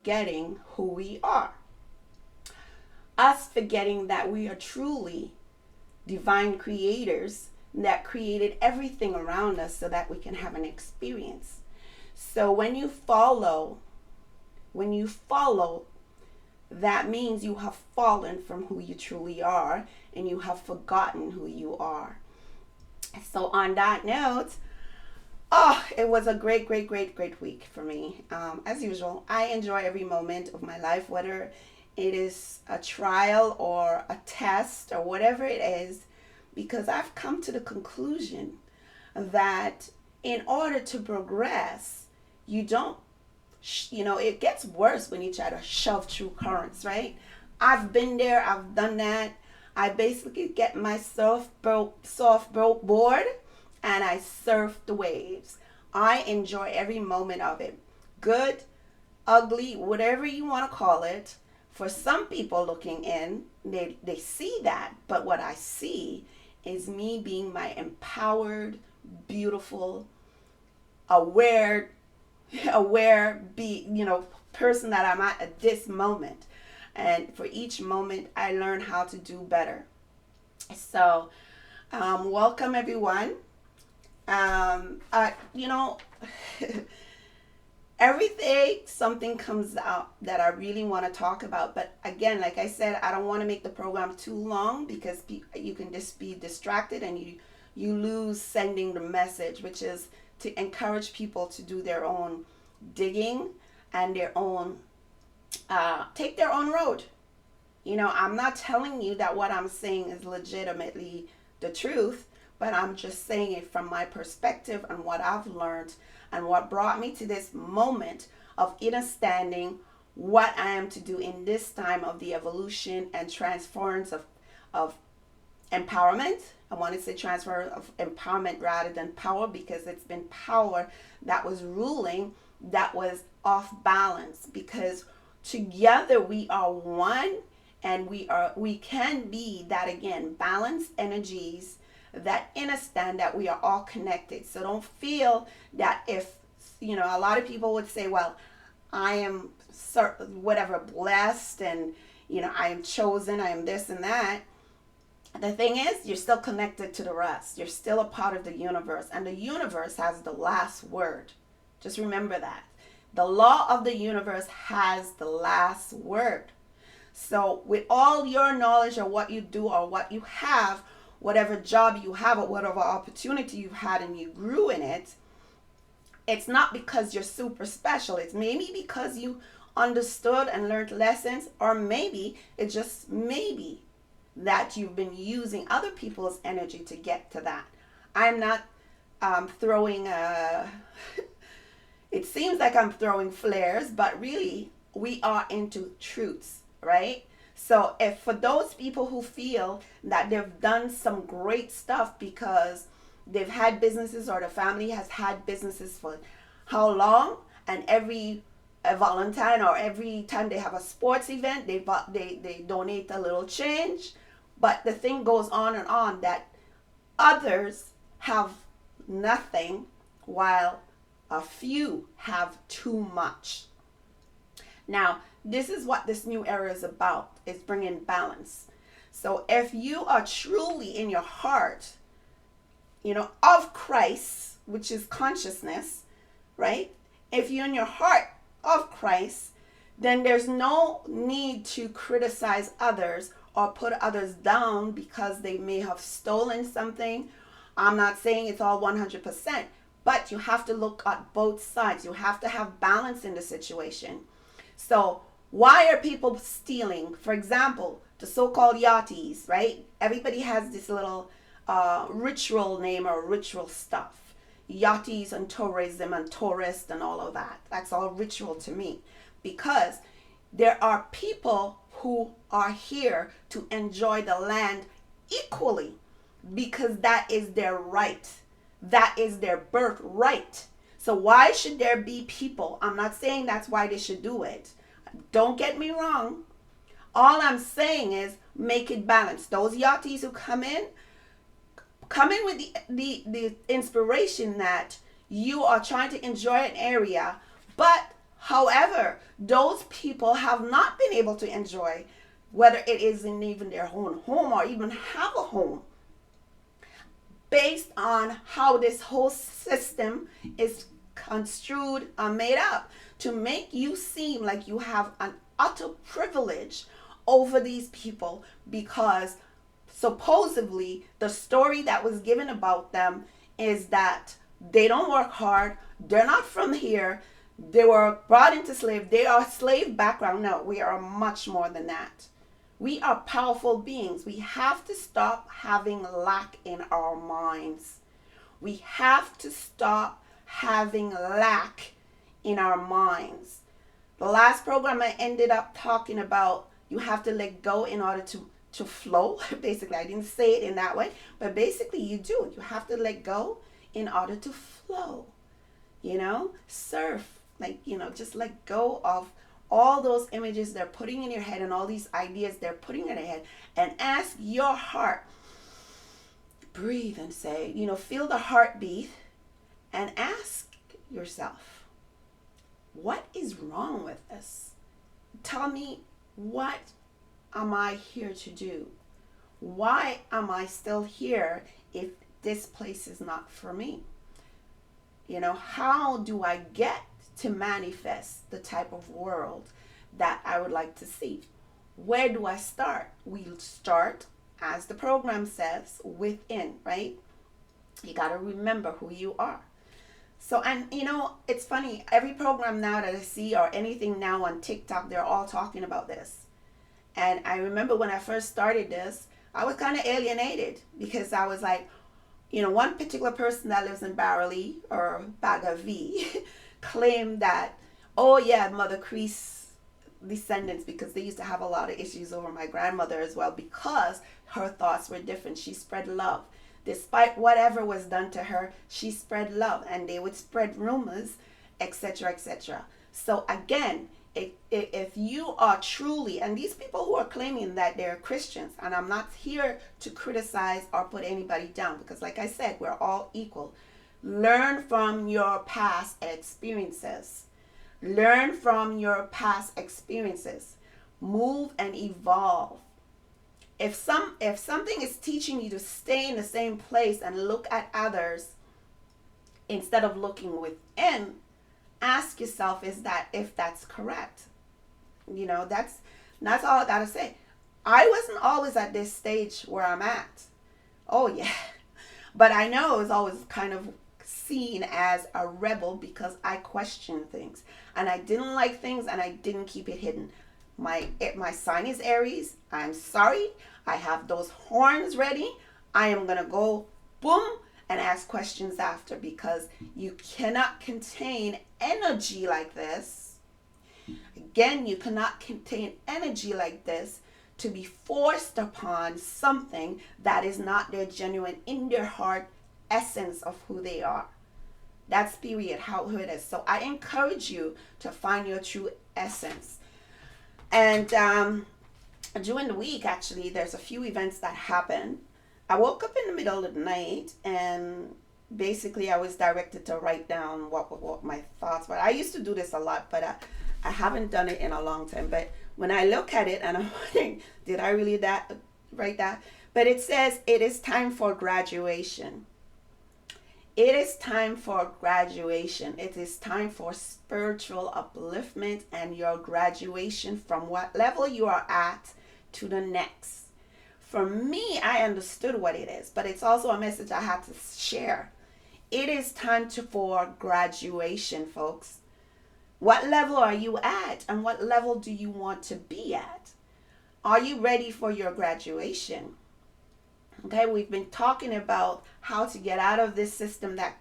forgetting who we are. Us forgetting that we are truly divine creators that created everything around us so that we can have an experience. So when you follow, that means you have fallen from who you truly are and you have forgotten who you are. So on that note, oh, it was a great, great, great, great week for me. As usual, I enjoy every moment of my life, whether it is a trial or a test or whatever it is, because I've come to the conclusion that in order to progress, you don't, it gets worse when you try to shove through currents, right? I've been there, I've done that. I basically get my soft broke board and I surf the waves. I enjoy every moment of it. Good, ugly, whatever you want to call it. For some people looking in, they see that. But what I see is me being my empowered, beautiful, aware, person that I'm at this moment. And for each moment, I learn how to do better. So, welcome everyone. You know, every day something comes out that I really want to talk about. But again, like I said, I don't want to make the program too long because you can just be distracted and you lose sending the message, which is to encourage people to do their own digging and their own take their own road. I'm not telling you that what I'm saying is legitimately the truth, but I'm just saying it from my perspective and what I've learned and what brought me to this moment of understanding what I am to do in this time of the evolution and transference of empowerment. I want to say transfer of empowerment rather than power, because it's been power that was ruling that was off balance, because together we are one, and we can be that again, balanced energies that understand that we are all connected. So don't feel that if, a lot of people would say, well, I am whatever blessed and, I am chosen, I am this and that. The thing is, you're still connected to the rest. You're still a part of the universe, and the universe has the last word. Just remember that. The law of the universe has the last word. So with all your knowledge of what you do or what you have, whatever job you have or whatever opportunity you've had and you grew in it, it's not because you're super special. It's maybe because you understood and learned lessons, or maybe it's just maybe that you've been using other people's energy to get to that. I'm not throwing it seems like I'm throwing flares, but really we are into truths, right? So if for those people who feel that they've done some great stuff because they've had businesses or the family has had businesses for how long, and every Valentine or every time they have a sports event, they donate a little change. But the thing goes on and on that others have nothing while a few have too much. Now, this is what this new era is about. It's bringing balance. So if you are truly in your heart, of Christ, which is consciousness, right? If you're in your heart of Christ, then there's no need to criticize others or put others down because they may have stolen something. I'm not saying it's all 100%, but you have to look at both sides. You have to have balance in the situation. So why are people stealing? For example, the so-called yachties, right? Everybody has this little ritual name or ritual stuff. Yachties and tourism and tourists and all of that. That's all ritual to me, because there are people who are here to enjoy the land equally, because that is their right. That is their birthright. So why should there be people? I'm not saying that's why they should do it. Don't get me wrong. All I'm saying is make it balanced. Those yachties who come in with the inspiration that you are trying to enjoy an area, but However, those people have not been able to enjoy, whether it is in even their own home or even have a home, based on how this whole system is construed and made up to make you seem like you have an utter privilege over these people, because supposedly the story that was given about them is that they don't work hard, they're not from here, they were brought into slave, they are slave background. No, we are much more than that. We are powerful beings. We have to stop having lack in our minds. We have to stop having lack in our minds. The last program I ended up talking about, you have to let go in order to flow. Basically, I didn't say it in that way, but basically you do. You have to let go in order to flow. Surf, just let go of all those images they're putting in your head and all these ideas they're putting in your head, and ask your heart, breathe and say, feel the heartbeat, and ask yourself, what is wrong with this? Tell me, what am I here to do? Why am I still here if this place is not for me? How do I get to manifest the type of world that I would like to see? Where do I start? We'll start, as the program says, within, right? You got to remember who you are. So, and it's funny, every program now that I see or anything now on TikTok, they're all talking about this. And I remember when I first started this, I was kind of alienated, because I was like, one particular person that lives in Barley or Bagavi claimed that, oh yeah, Mother Crease descendants, because they used to have a lot of issues over my grandmother as well, because her thoughts were different. She spread love. Despite whatever was done to her, she spread love, and they would spread rumors, etc., etc. So again, if you are truly, and these people who are claiming that they're Christians, and I'm not here to criticize or put anybody down, because like I said, we're all equal. Learn from your past experiences. Learn from your past experiences. Move and evolve. If something is teaching you to stay in the same place and look at others instead of looking within, ask yourself, if that's correct. That's all I gotta say. I wasn't always at this stage where I'm at. Oh yeah. But I know I was always kind of seen as a rebel because I questioned things. And I didn't like things, and I didn't keep it hidden. My sign is Aries. I'm sorry. I have those horns ready. I am going to go boom and ask questions after, because you cannot contain energy like this. Again, you cannot contain energy like this to be forced upon something that is not their genuine, in their heart essence of who they are. That's period, how it is. So I encourage you to find your true essence. And during the week, actually, there's a few events that happen. I woke up in the middle of the night, and basically I was directed to write down what my thoughts were. I used to do this a lot, but I haven't done it in a long time. But when I look at it, and I'm wondering, did I really write that? But it says, it is time for graduation. It is time for graduation. It is time for spiritual upliftment and your graduation from what level you are at to the next. For me, I understood what it is, but it's also a message I had to share. It is time for graduation, folks. What level are you at, and what level do you want to be at? Are you ready for your graduation? Okay, we've been talking about how to get out of this system that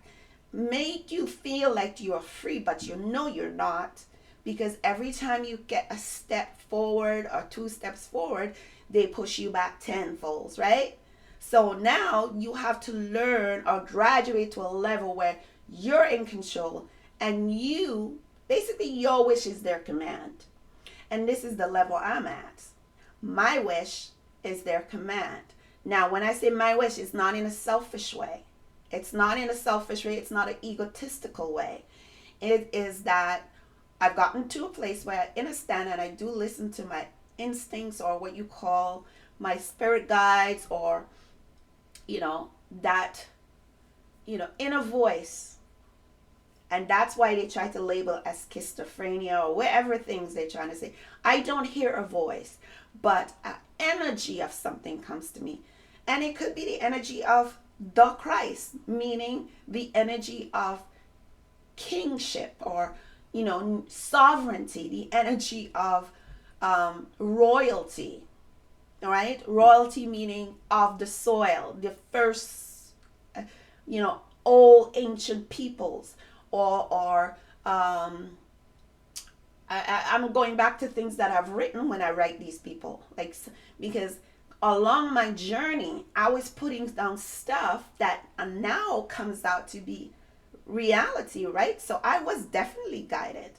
made you feel like you're free, but you know you're not, because every time you get a step forward or 2 steps forward, they push you back tenfold, right? So now you have to learn or graduate to a level where you're in control, and you, basically your wish is their command. And this is the level I'm at. My wish is their command. Now, when I say my wish, it's not in a selfish way. It's not in a selfish way. It's not an egotistical way. It is that I've gotten to a place where I understand and I do listen to my instincts, or what you call my spirit guides, or that inner voice. And that's why they try to label as schizophrenia or whatever things they're trying to say. I don't hear a voice, but an energy of something comes to me. And it could be the energy of the Christ, meaning the energy of kingship, or sovereignty, the energy of royalty. All right, royalty meaning of the soil, the first old ancient peoples, or I'm going back to things that I've written when I write these people, like, because along my journey I was putting down stuff that now comes out to be reality, right? So I was definitely guided,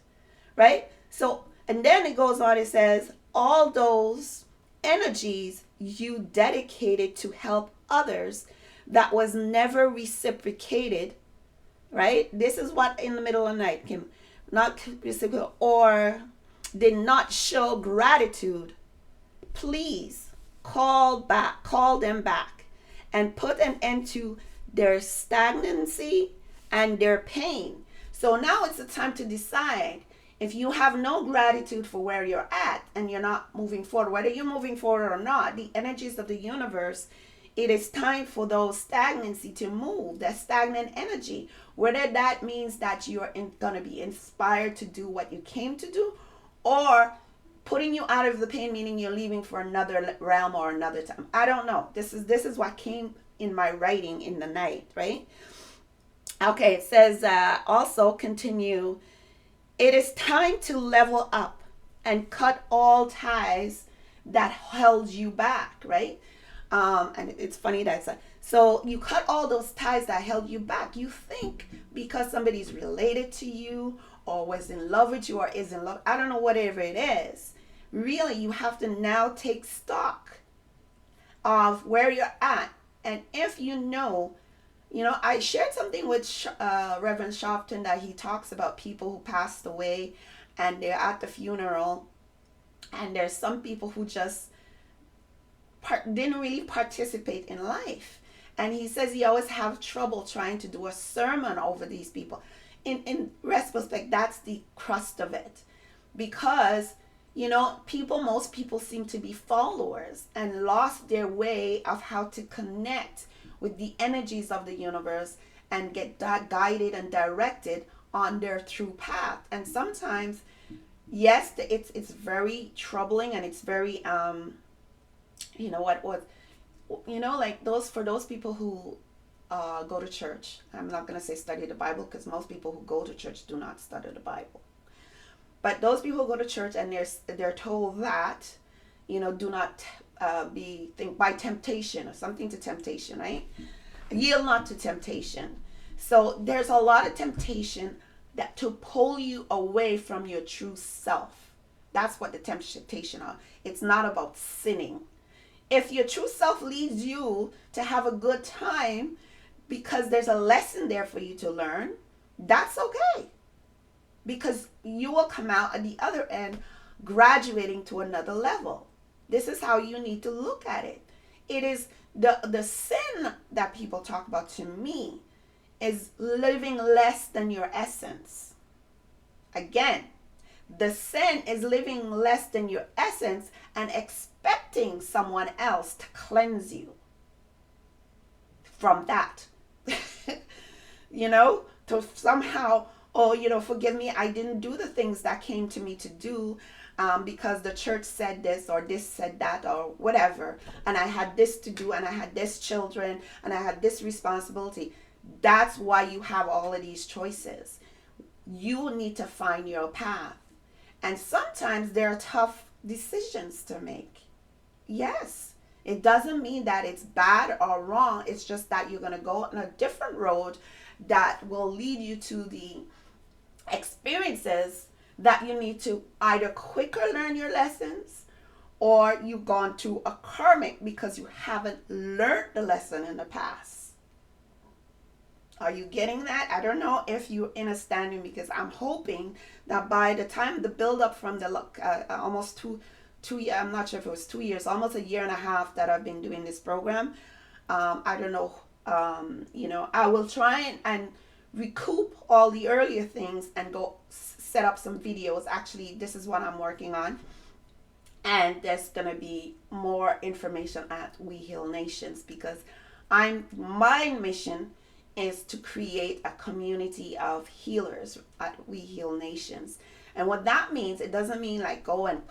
right? So, and then it goes on, it says, all those energies you dedicated to help others that was never reciprocated, right? This is what in the middle of the night came, not reciprocal, or did not show gratitude. Please call them back, and put an end to their stagnancy and their pain. So now it's the time to decide. If you have no gratitude for where you're at and you're not moving forward, whether you're moving forward or not, the energies of the universe, it is time for those stagnancy to move, that stagnant energy. Whether that means that you're going to be inspired to do what you came to do, or putting you out of the pain, meaning you're leaving for another realm or another time. I don't know. This is what came in my writing in the night, right? Okay, it says also continue. It is time to level up and cut all ties that held you back, right? And it's funny that so you cut all those ties that held you back. You think because somebody's related to you, or was in love with you, or is in love, I don't know, whatever it is. Really, you have to now take stock of where you're at. And if I shared something with Reverend Sharpton, that he talks about people who passed away and they're at the funeral, and there's some people who just didn't really participate in life. And he says he always have trouble trying to do a sermon over these people. In retrospect, that's the crust of it. Because, most people seem to be followers and lost their way of how to connect with the energies of the universe and get guided and directed on their true path. And sometimes, yes, it's very troubling, and it's very like those people who go to church. I'm not going to say study the Bible, because most people who go to church do not study the Bible. But those people who go to church and they're told that, do not think by temptation, or something to temptation, right? Yield not to temptation. So there's a lot of temptation that to pull you away from your true self. That's what the temptation are. It's not about sinning. If your true self leads you to have a good time because there's a lesson there for you to learn, that's okay. Because you will come out at the other end graduating to another level. This is how you need to look at it. It is the sin that people talk about, to me, is living less than your essence. Again, the sin is living less than your essence and expecting someone else to cleanse you from that. To somehow, forgive me, I didn't do the things that came to me to do because the church said this, or this said that, or whatever. And I had this to do, and I had this children, and I had this responsibility. That's why you have all of these choices. You need to find your path. And sometimes there are tough decisions to make. Yes. It doesn't mean that it's bad or wrong. It's just that you're going to go on a different road that will lead you to the experiences that you need to either quicker learn your lessons, or you've gone to a karmic because you haven't learned the lesson in the past. Are you getting that? I don't know if you're understanding, because I'm hoping that by the time the build up from the almost two years, I'm not sure if it was 2 years, almost a year and a half that I've been doing this program. I don't know. I will try and recoup all the earlier things and go set up some videos. Actually, this is what I'm working on. And there's gonna be more information at We Heal Nations, because my mission is to create a community of healers at We Heal Nations. And what that means, it doesn't mean like go and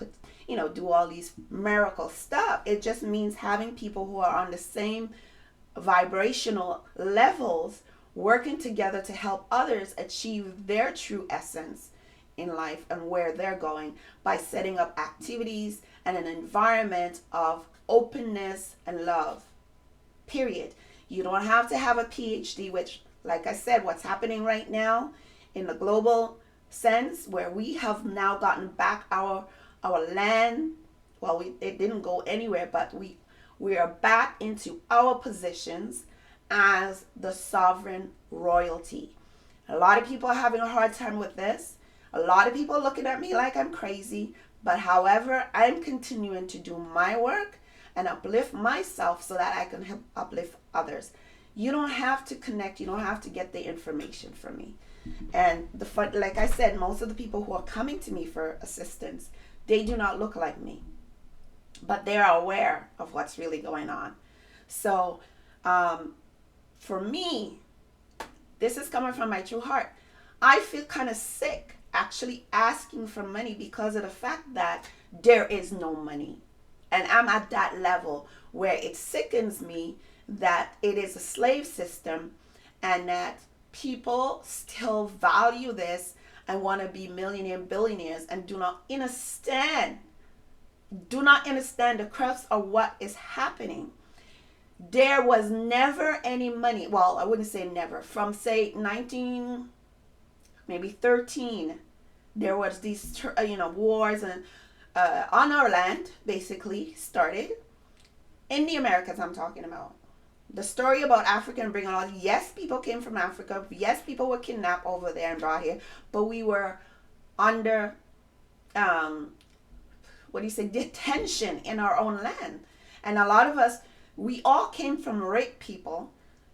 do all these miracle stuff. It just means having people who are on the same vibrational levels working together to help others achieve their true essence in life and where they're going, by setting up activities and an environment of openness and love. Period. You don't have to have a PhD, which, like I said, what's happening right now in the global sense, where we have now gotten back our land. Well, it didn't go anywhere, but we are back into our positions as the sovereign royalty. A lot of people are having a hard time with this. A lot of people are looking at me like I'm crazy. But however, I'm continuing to do my work and uplift myself so that I can help uplift others. You don't have to connect. You don't have to get the information from me. And like I said, most of the people who are coming to me for assistance, they do not look like me, but they are aware of what's really going on. So for me, this is coming from my true heart. I feel kind of sick actually asking for money, because of the fact that there is no money. And I'm at that level where it sickens me that it is a slave system, and that people still value this and want to be millionaire billionaires and do not understand the crux of what is happening. There was never any money. Well, I wouldn't say never. From say 13, there was these wars and on our land, basically started in the Americas. I'm talking about the story about African bringing all. Yes, people came from Africa. Yes, people were kidnapped over there and brought here, but we were under detention in our own land. And a lot of us, we all came from rape people.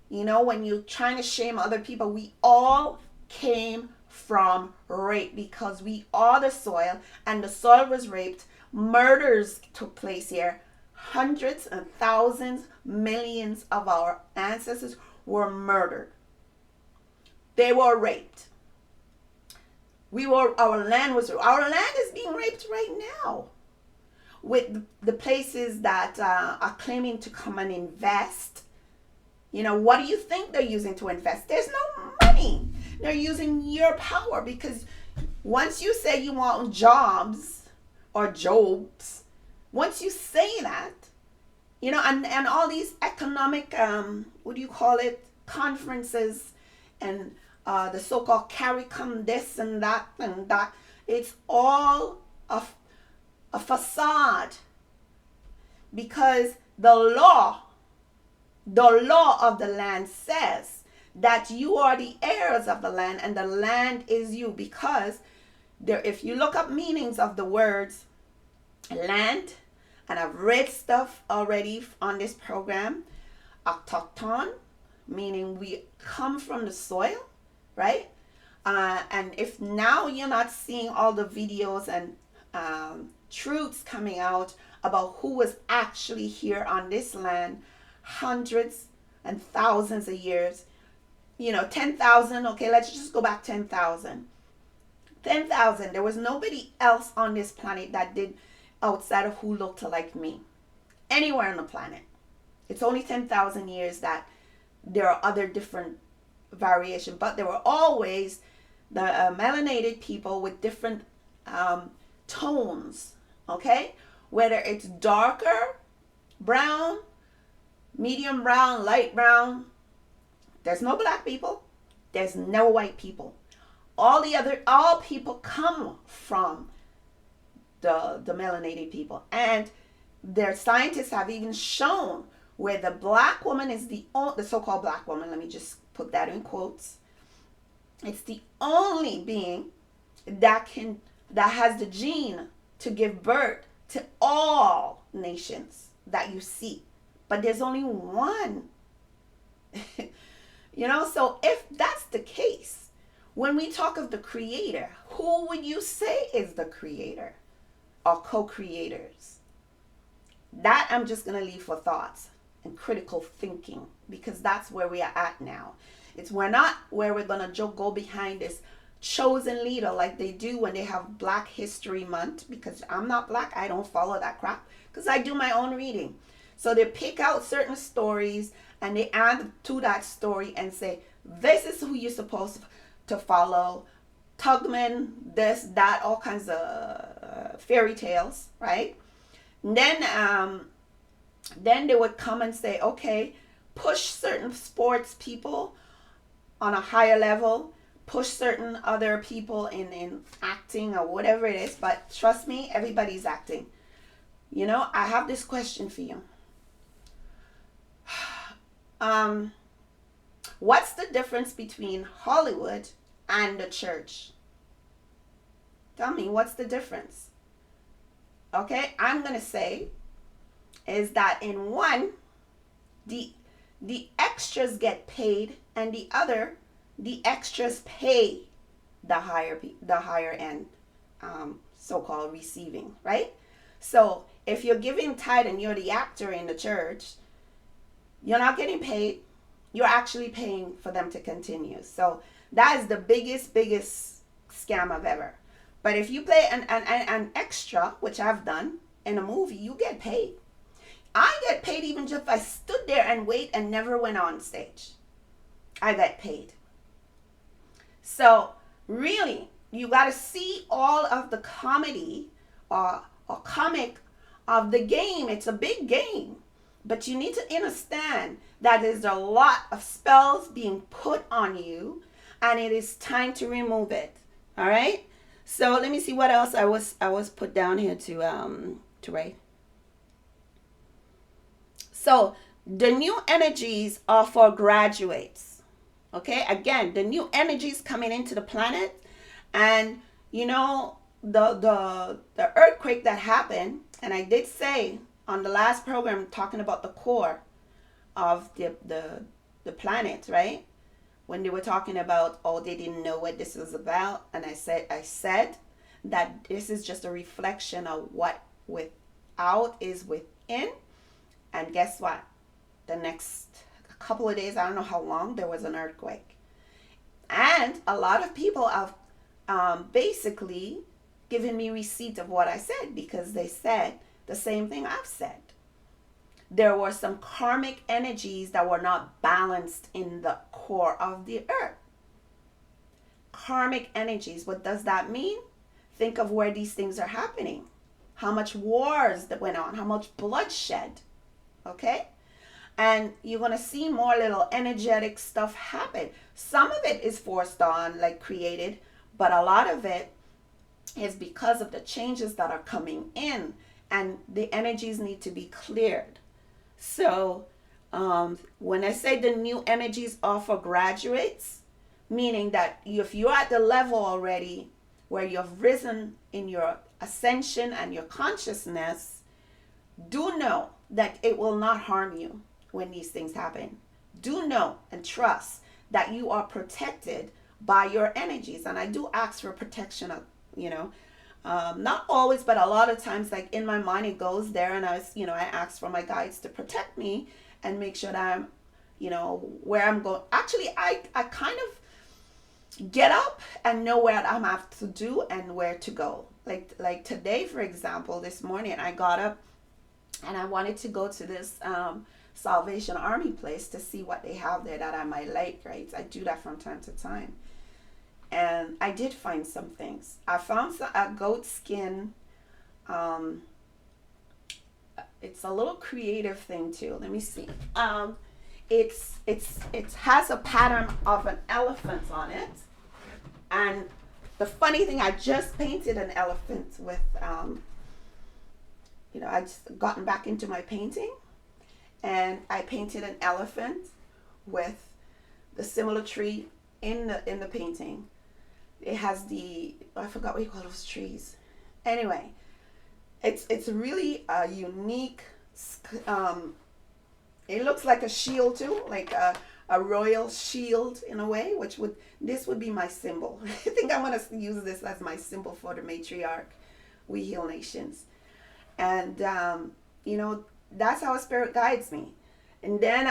When you're trying to shame other people, we all came from rape, because we are the soil, and the soil was raped. Murders took place here. Hundreds and thousands, millions of our ancestors were murdered. They were raped. Our land is being raped right now, with the places that are claiming to come and invest. What do you think they're using to invest? There's no money. They're using your power, because once you say you want jobs or jobs, once you say that, and all these economic, conferences, and the so-called CARICOM this and that, it's all a facade, because the law of the land says that you are the heirs of the land, and the land is you. Because if you look up meanings of the words land, and I've read stuff already on this program, autochthon, meaning we come from the soil, right? And if now you're not seeing all the videos and truths coming out about who was actually here on this land hundreds and thousands of years, 10,000, okay, let's just go back 10,000. 10,000, there was nobody else on this planet that did, outside of who looked like me, anywhere on the planet. It's only 10,000 years that there are other different variations, but there were always the melanated people with different tones, okay? Whether it's darker brown, medium brown, light brown. There's no black people. There's no white people. All people come from the melanated people. And their scientists have even shown where the black woman is the so-called black woman, let me just put that in quotes. It's the only being that has the gene to give birth to all nations that you see. But there's only one. So if that's the case, when we talk of the creator, who would you say is the creator or co-creators? That I'm just going to leave for thoughts and critical thinking, because that's where we are at now. We're not where we're going to go behind this chosen leader like they do when they have Black History Month, because I'm not Black. I don't follow that crap because I do my own reading. So they pick out certain stories and they add to that story and say, this is who you're supposed to follow. Tugman, this, that, all kinds of fairy tales, right? And then they would come and say, okay, push certain sports people on a higher level, push certain other people in acting or whatever it is. But trust me, everybody's acting. I have this question for you. What's the difference between Hollywood and the church? Tell me, what's the difference? Okay, I'm going to say is that in one, the extras get paid, and the other, the extras pay the higher end, so-called receiving, right? So if you're giving tithe and you're the actor in the church, you're not getting paid. You're actually paying for them to continue. So that is the biggest scam of ever. But if you play an extra, which I've done in a movie, you get paid. I get paid even just if I stood there and wait and never went on stage. I got paid. So really, you got to see all of the comedy or comic of the game. It's a big game. But you need to understand that there's a lot of spells being put on you, and it is time to remove it. All right? So let me see what else I was put down here to write. So the new energies are for graduates. Okay? Again, the new energies coming into the planet, and the earthquake that happened, and I did say on the last program talking about the core of the planet, right? When they were talking about, they didn't know what this was about. And I said that this is just a reflection of what without is within. And guess what? The next couple of days, I don't know how long, there was an earthquake. And a lot of people have basically given me receipt of what I said, because they said the same thing I've said. There were some karmic energies that were not balanced in the core of the earth. Karmic energies, what does that mean? Think of where these things are happening. How much wars that went on, how much bloodshed. Okay? And you're going to see more little energetic stuff happen. Some of it is forced on, like created, but a lot of it is because of the changes that are coming in. And the energies need to be cleared. So when I say the new energies are for graduates, meaning that if you're at the level already where you've risen in your ascension and your consciousness, do know that it will not harm you when these things happen. Do know and trust that you are protected by your energies. And I do ask for protection of, not always, but a lot of times, like in my mind, it goes there, and I ask for my guides to protect me and make sure that I'm, where I'm going. Actually, I kind of get up and know where I'm have to do and where to go. Like today, for example, this morning, I got up and I wanted to go to this Salvation Army place to see what they have there that I might like, right? I do that from time to time. And I did find some things. I found a goat skin. It's a little creative thing too. Let me see. It has a pattern of an elephant on it. And the funny thing, I just painted an elephant with, I just gotten back into my painting, and I painted an elephant with the similar tree in the painting. It has I forgot what you call those trees. Anyway, it's really a unique. Um, it looks like a shield too, like a royal shield in a way, this would be my symbol. I think I'm gonna use this as my symbol for the matriarch, We Heal Nations, and that's how Spirit guides me. And then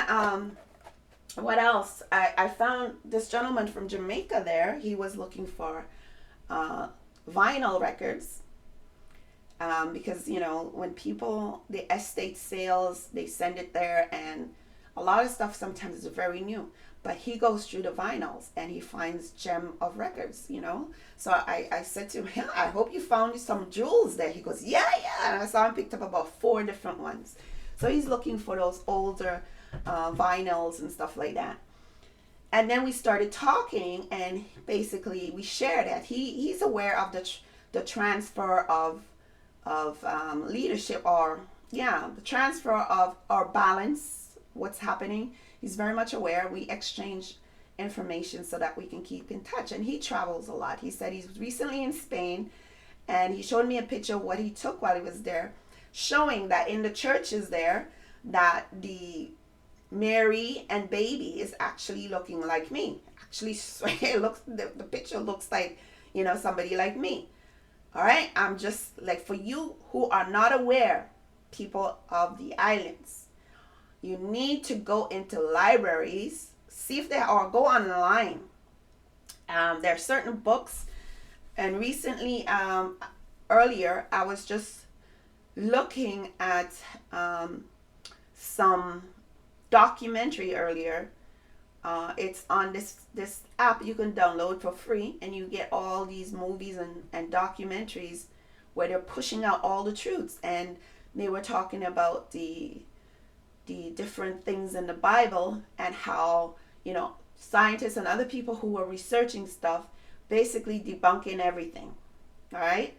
what else? I found this gentleman from Jamaica there. He was looking for vinyl records. Because when people, the estate sales, they send it there, and a lot of stuff sometimes is very new, but he goes through the vinyls and he finds gem of records. So I said to him, I hope you found some jewels there. He goes, yeah, and I saw him picked up about 4 different ones. So he's looking for those older vinyls and stuff like that. And then we started talking, and basically we shared that he's aware of the transfer of leadership, or the transfer of our balance, what's happening. He's very much aware. We exchange information so that we can keep in touch, and he travels a lot. He said he's recently in Spain, and he showed me a picture of what he took while he was there, showing that in the churches there, that the Mary and baby is actually looking like me. Actually, it looks, the picture looks like somebody like me. All right, I'm just like, for you who are not aware, people of the islands, you need to go into libraries, see if they are, go online. There are certain books, and recently, earlier, I was just looking at some documentary earlier. It's on this app you can download for free, and you get all these movies and documentaries where they're pushing out all the truths. And they were talking about the different things in the Bible, and how scientists and other people who were researching stuff basically debunking everything. All right,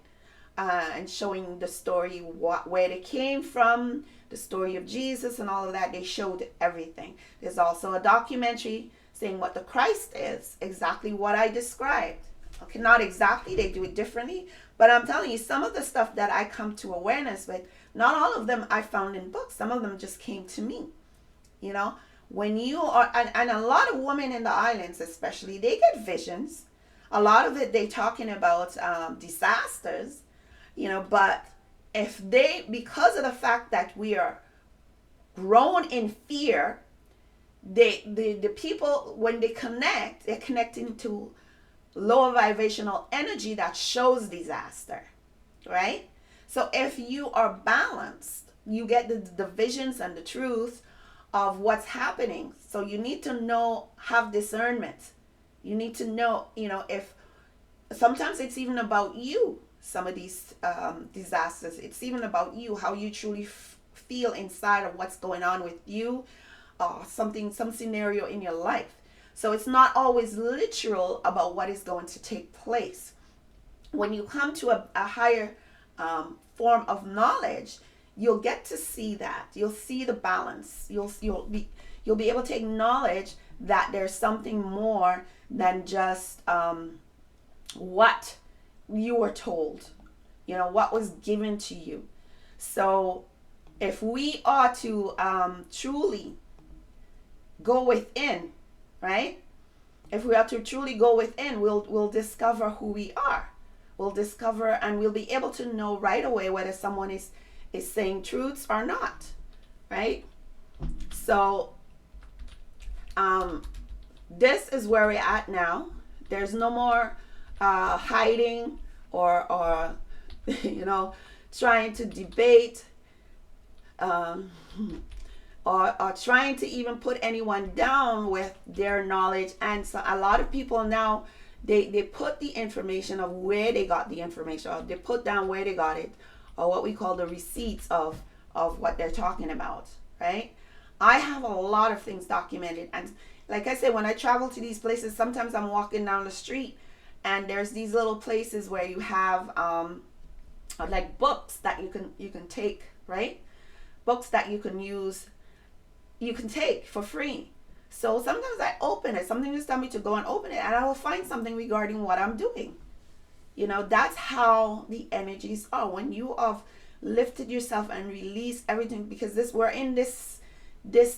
and showing the story, where they came from, the story of Jesus and all of that. They showed everything. There's also a documentary saying what the Christ is, exactly what I described. Okay, not exactly, they do it differently, but I'm telling you, some of the stuff that I come to awareness with, not all of them I found in books. Some of them just came to me. When you are, and a lot of women in the islands especially, they get visions. A lot of it, they talking about disasters, but if because of the fact that we are grown in fear, the people, when they connect, they're connecting to lower vibrational energy that shows disaster, right? So if you are balanced, you get the visions and the truth of what's happening. So you need to have discernment. You need to know, if sometimes it's even about you. Some of these disasters, it's even about you, how you truly feel inside of what's going on with you, some scenario in your life. So it's not always literal about what is going to take place. When you come to a higher form of knowledge, you'll get to see that. You'll see the balance. You'll be able to acknowledge that there's something more than just what you were told, what was given to you. So if we are to truly go within, right? If we are to truly go within, we'll discover who we are. We'll discover, and we'll be able to know right away whether someone is saying truths or not, right? So this is where we're at now. There's no more hiding or trying to debate or trying to even put anyone down with their knowledge. And so a lot of people now, they put the information of where they got the information, or they put down where they got it, or what we call the receipts of what they're talking about, right? I have a lot of things documented, and like I said, when I travel to these places, sometimes I'm walking down the street and there's these little places where you have like books that you can take, right? Books that you can use, you can take for free. So sometimes I open it. Something just tell me to go and open it, and I will find something regarding what I'm doing. That's how the energies are. When you have lifted yourself and released everything, because we're in this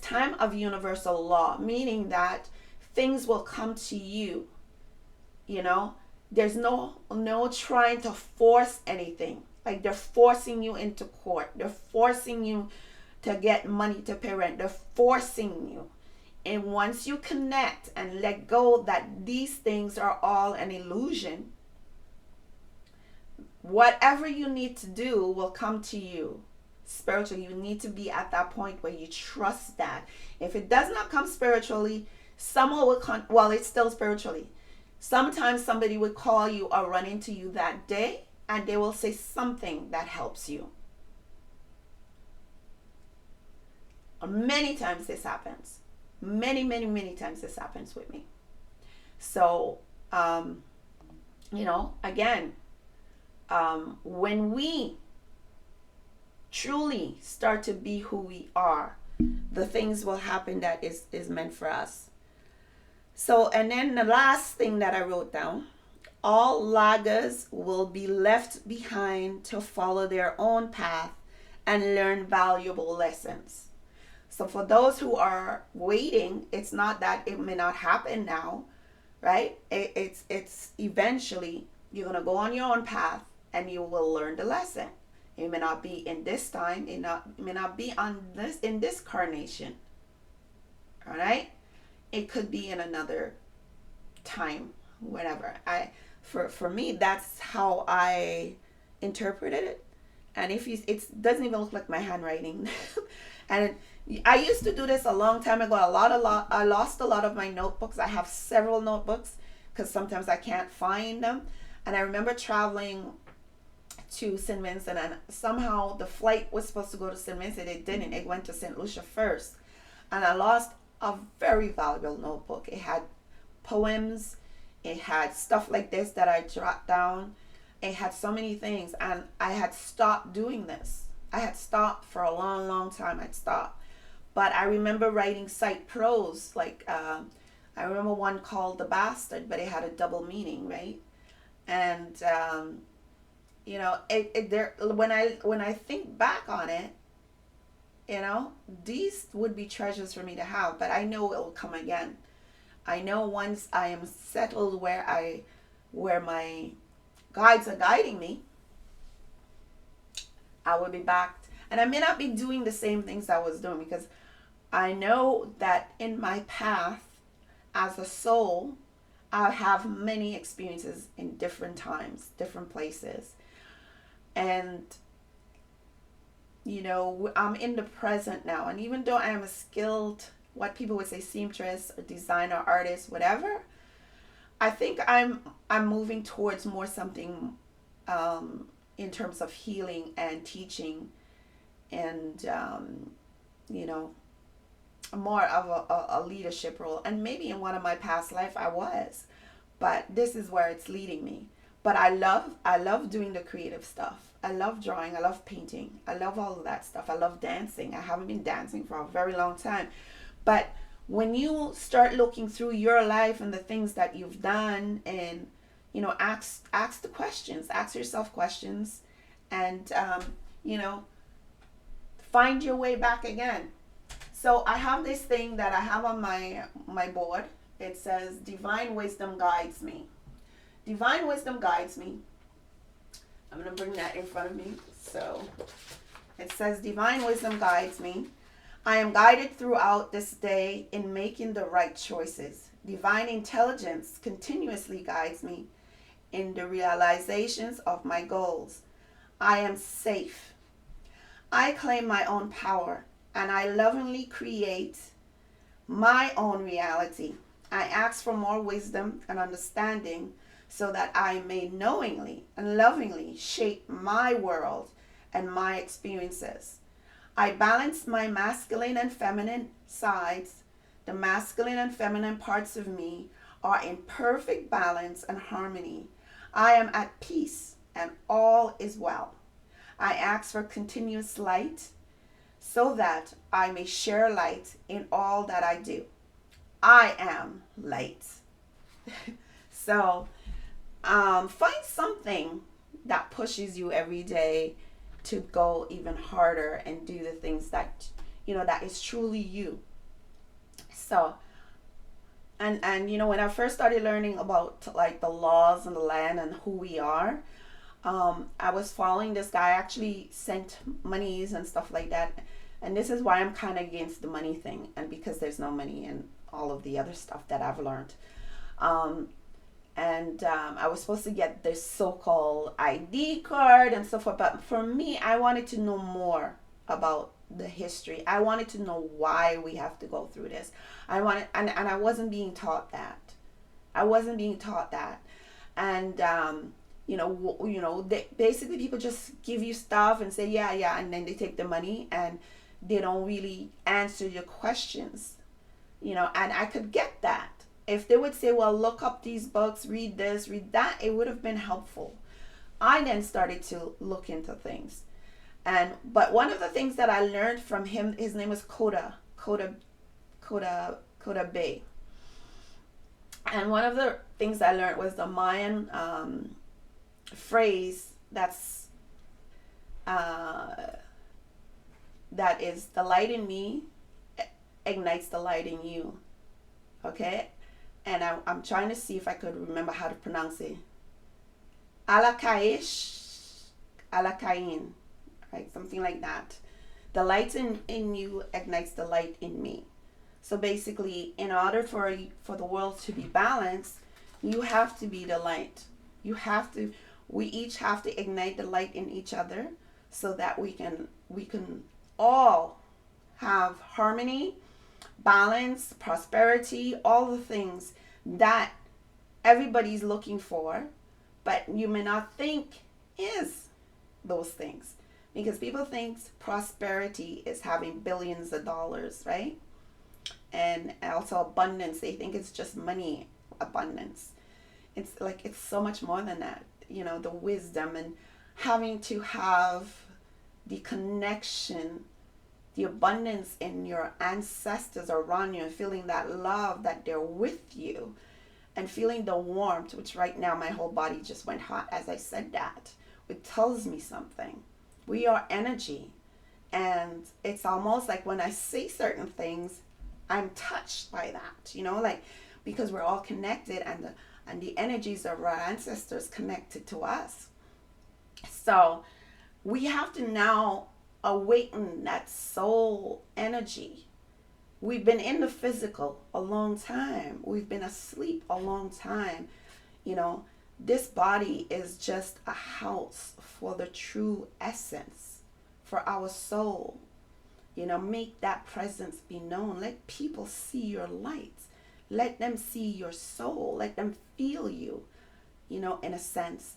time of universal law, meaning that things will come to you. There's no trying to force anything. Like they're forcing you into court. They're forcing you to get money to pay rent. They're forcing you. And once you connect and let go that these things are all an illusion, whatever you need to do will come to you spiritually. You need to be at that point where you trust that. If it does not come spiritually, someone will come. Well, it's still spiritually. Sometimes somebody would call you or run into you that day, and they will say something that helps you. Many times this happens. Many, many, many times this happens with me. So, again, when we truly start to be who we are, the things will happen that is meant for us. So, and then the last thing that I wrote down, all laggers will be left behind to follow their own path and learn valuable lessons. So for those who are waiting, it's not that it may not happen now, right? It's eventually you're going to go on your own path and you will learn the lesson. It may not be in this time, it may not be in this carnation. All right? It could be in another time, whatever. For me, that's how I interpreted it. And it doesn't even look like my handwriting. And I used to do this a long time ago. I lost a lot of my notebooks. I have several notebooks because sometimes I can't find them. And I remember traveling to St. Vincent, and somehow the flight was supposed to go to St. Vincent. It didn't. It went to St. Lucia first. And I lost a very valuable notebook. It had poems. It had stuff like this that I jot down. It had so many things. And I had stopped doing this. I had stopped for a long, long time. I'd stopped. But I remember writing sight prose. Like, I remember one called The Bastard, but it had a double meaning, right? And, when I think back on it, these would be treasures for me to have, but I know it will come again. I know once I am settled where my guides are guiding me, I will be back. And I may not be doing the same things I was doing, because I know that in my path as a soul, I have many experiences in different times, different places. And, I'm in the present now. And even though I am a skilled, what people would say, seamstress, or designer, artist, whatever, I think I'm moving towards more something in terms of healing and teaching, and more of a leadership role. And maybe in one of my past life I was, but this is where it's leading me. But I love doing the creative stuff. I love drawing. I love painting. I love all of that stuff. I love dancing. I haven't been dancing for a very long time. But when you start looking through your life and the things that you've done, and ask the questions, ask yourself questions, and find your way back again. So I have this thing that I have on my board. It says, Divine Wisdom Guides Me. Divine Wisdom guides me. I'm going to bring that in front of me. So it says, Divine Wisdom guides me. I am guided throughout this day in making the right choices. Divine intelligence continuously guides me in the realizations of my goals. I am safe. I claim my own power, and I lovingly create my own reality. I ask for more wisdom and understanding so that I may knowingly and lovingly shape my world and my experiences. I balance my masculine and feminine sides. The masculine and feminine parts of me are in perfect balance and harmony. I am at peace and all is well. I ask for continuous light so that I may share light in all that I do. I am light. So find something that pushes you every day to go even harder and do the things that that is truly you. So and when I first started learning about like the laws and the land and who we are, I was following this guy. I actually sent monies and stuff like that, and this is why I'm kind of against the money thing, and because there's no money in all of the other stuff that I've learned. um, and I was supposed to get this so-called ID card and so forth. But for me, I wanted to know more about the history. I wanted to know why we have to go through this. I wanted, and I wasn't being taught that. I wasn't being taught that, and basically people just give you stuff and say yeah, yeah, and then they take the money and they don't really answer your questions. And I could get that. If they would say, well, look up these books, read this, read that, it would have been helpful. I then started to look into things. But one of the things that I learned from him, his name was Koda Bay. And one of the things I learned was the Mayan phrase that is, the light in me ignites the light in you. Okay? And I'm trying to see if I could remember how to pronounce it. Alakaish, Alakain, right? Something like that. The light in you ignites the light in me. So basically, in order for the world to be balanced, you have to be the light. We each have to ignite the light in each other so that we can all have harmony, balance, prosperity, all the things that everybody's looking for, but you may not think is those things. Because people think prosperity is having billions of dollars, right? And also abundance. They think it's just money abundance. It's so much more than that. The wisdom and having to have the connection, the abundance in your ancestors around you, and feeling that love, that they're with you, and feeling the warmth, which right now my whole body just went hot as I said that. It tells me something. We are energy. And it's almost like when I say certain things, I'm touched by that, because we're all connected, and the energies of our ancestors connected to us. So we have to now awaken that soul energy. We've been in the physical a long time. We've been asleep a long time. This body is just a house for the true essence, for our soul. Make that presence be known. Let people see your light. Let them see your soul. Let them feel you, in a sense.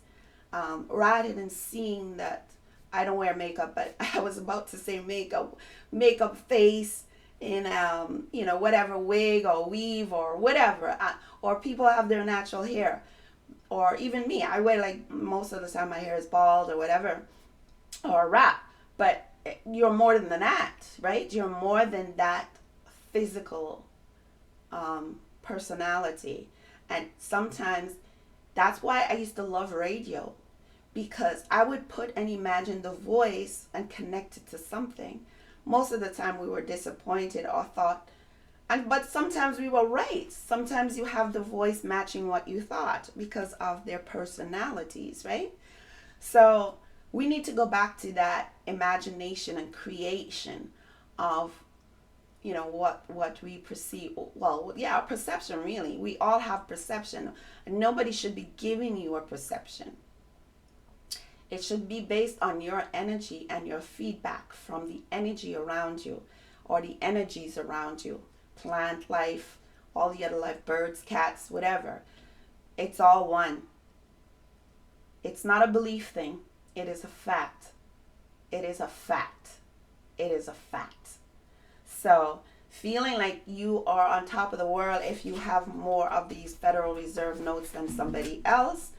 Rather than seeing that I don't wear makeup, but I was about to say makeup face in, whatever wig or weave or whatever. Or people have their natural hair. Or even me, I wear, like, most of the time my hair is bald or whatever, or a wrap. But you're more than that, right? You're more than that physical personality. And sometimes that's why I used to love radio, because I would put and imagine the voice and connect it to something. Most of the time we were disappointed or thought, but sometimes we were right. Sometimes you have the voice matching what you thought because of their personalities, right? So we need to go back to that imagination and creation of, what we perceive. Well, yeah, perception, really. We all have perception. And nobody should be giving you a perception. It should be based on your energy and your feedback from the energy around you, or the energies around you. Plant life, all the other life, birds, cats, whatever. It's all one. It's not a belief thing. It is a fact. It is a fact. It is a fact. So feeling like you are on top of the world if you have more of these Federal Reserve notes than somebody else,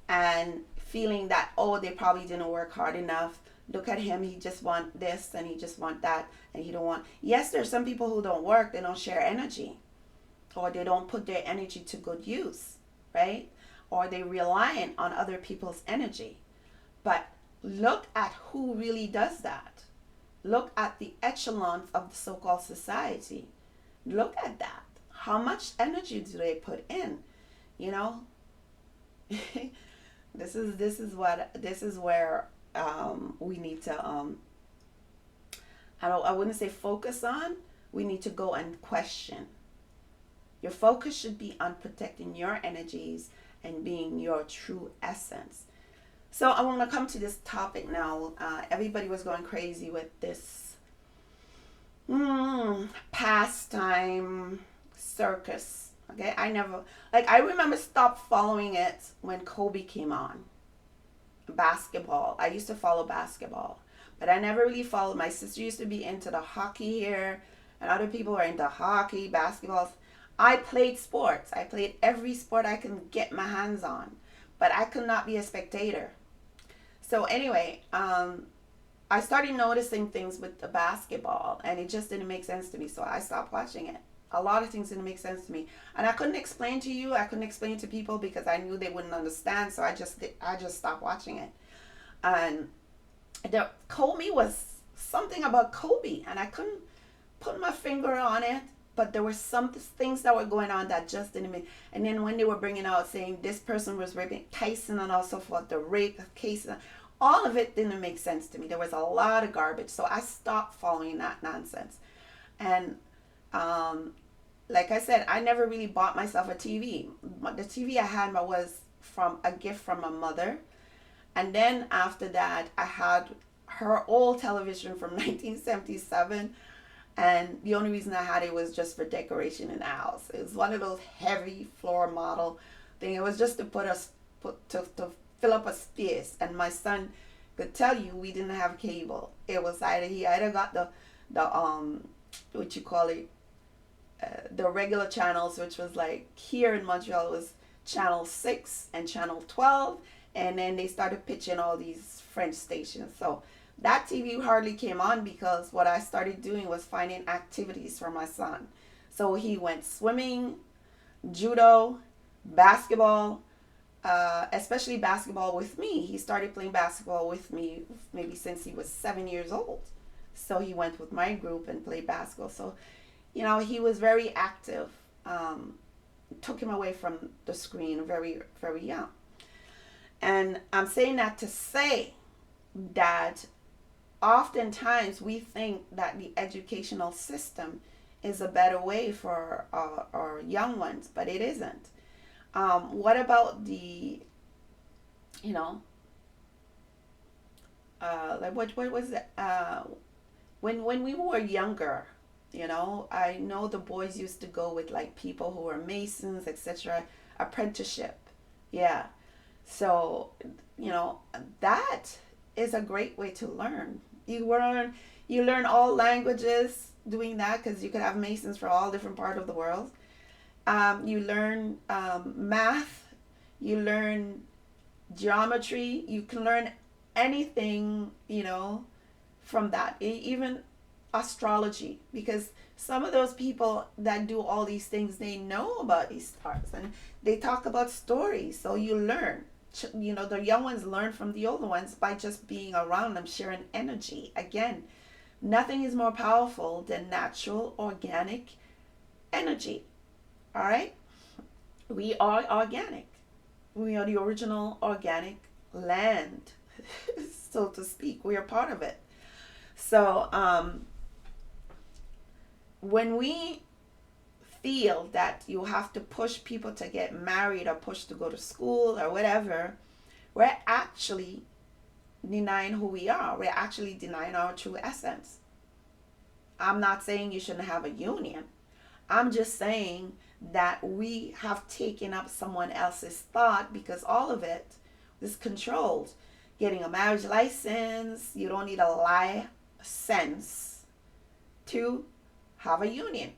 and feeling that, oh, they probably didn't work hard enough. Look at him, he just want this and he just want that, and he don't want. Yes, there's some people who don't work, they don't share energy. or they don't put their energy to good use, right? Or they rely on other people's energy. But look at who really does that. Look at the echelons of the so-called society. Look at that. How much energy do they put in? You know, this is where we need to I wouldn't say focus on. We need to go and question. Your focus should be on protecting your energies and being your true essence. So I want to come to this topic now. Everybody was going crazy with this pastime circus. Okay, I remember stopped following it when Kobe came on. Basketball. I used to follow basketball, but I never really followed. My sister used to be into the hockey here, and other people were into hockey, basketball. I played sports. I played every sport I can get my hands on, but I could not be a spectator. So anyway, I started noticing things with the basketball, and it just didn't make sense to me. So I stopped watching it. A lot of things didn't make sense to me, and I couldn't explain to you. I couldn't explain to people because I knew they wouldn't understand. So I just stopped watching it. And Kobe was something about Kobe, and I couldn't put my finger on it. But there were some things that were going on that just didn't make. And then when they were bringing out saying this person was raping Tyson and all so forth, the rape case, all of it didn't make sense to me. There was a lot of garbage, so I stopped following that nonsense. And like I said, I never really bought myself a TV. The TV I had was from a gift from my mother. And then after that, I had her old television from 1977. And the only reason I had it was just for decoration in the house. It was one of those heavy floor model thing. It was just to to fill up a space. And my son could tell you we didn't have cable. It was he either got the what you call it, the regular channels, which was like here in Montreal was channel 6 and channel 12, and then they started pitching all these French stations. So that TV hardly came on because what I started doing was finding activities for my son. So he went swimming, judo, basketball, especially basketball with me. He started playing basketball with me maybe since he was 7 years old. So he went with my group and played basketball. So, he was very active. Took him away from the screen very, very young. And I'm saying that to say that oftentimes we think that the educational system is a better way for our young ones, but it isn't. What about the, like what was it? When we were younger, I know the boys used to go with like people who were masons, etc. Apprenticeship, yeah. So that is a great way to learn. You learn all languages doing that because you could have masons for all different parts of the world. You learn math. You learn geometry. You can learn anything, from that. Even astrology, because some of those people that do all these things, they know about these stars and they talk about stories. So you learn. The young ones learn from the older ones by just being around them, sharing energy. Again, nothing is more powerful than natural, organic energy. All right? We are organic. We are the original organic land, so to speak. We are part of it. So when we feel that you have to push people to get married or push to go to school or whatever, we're actually denying who we are. We're actually denying our true essence. I'm not saying you shouldn't have a union. I'm just saying that we have taken up someone else's thought because all of it is controlled. Getting a marriage license, you don't need a license to have a union.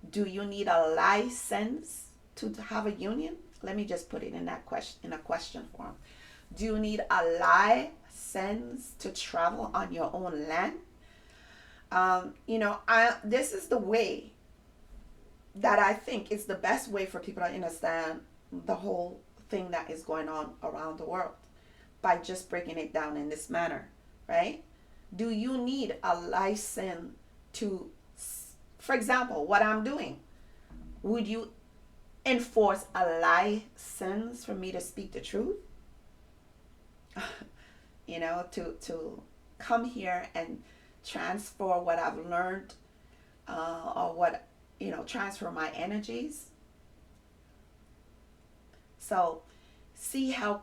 Do you need a license to have a union? Let me just put it in a question form. Do you need a license to travel on your own land? This is the way that I think is the best way for people to understand the whole thing that is going on around the world, by just breaking it down in this manner, right? Do you need a license to, for example, what I'm doing? Would you enforce a license for me to speak the truth? To come here and transfer what I've learned, or what, transfer my energies. So see how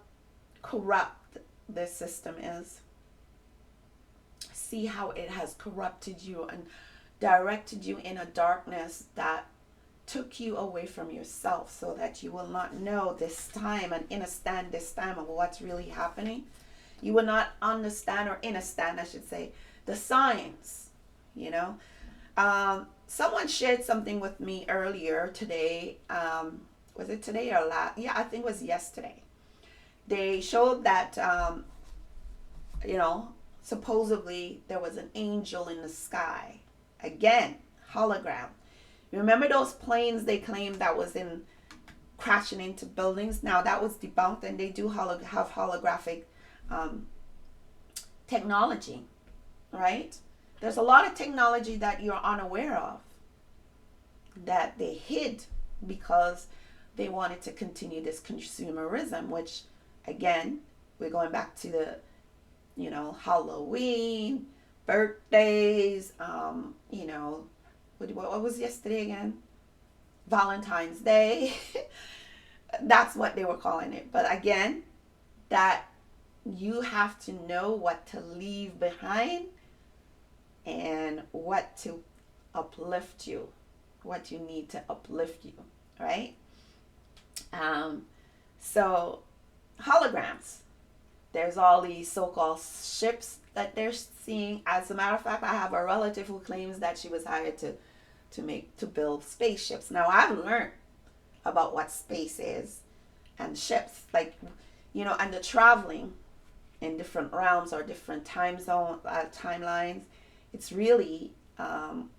corrupt this system is. See how it has corrupted you and directed you in a darkness that took you away from yourself, so that you will not know this time and understand this time of what's really happening. You will not understand, or understand, I should say, the signs. Someone shared something with me earlier today. Was it today or last? Yeah, I think it was yesterday. They showed that, supposedly there was an angel in the sky. Again, hologram. You remember those planes they claimed that was in crashing into buildings? Now that was debunked, and they do have holographic technology, right? There's a lot of technology that you're unaware of, that they hid because they wanted to continue this consumerism, which, again, we're going back to the, Halloween, birthdays, what was yesterday again? Valentine's Day. That's what they were calling it. But again, that you have to know what to leave behind and what to uplift you, what you need to uplift you, right? So holograms, there's all these so-called ships that they're seeing. As a matter of fact, I have a relative who claims that she was hired to build spaceships. Now I've learned about what space is and ships, and the traveling in different realms or different timelines. It's really,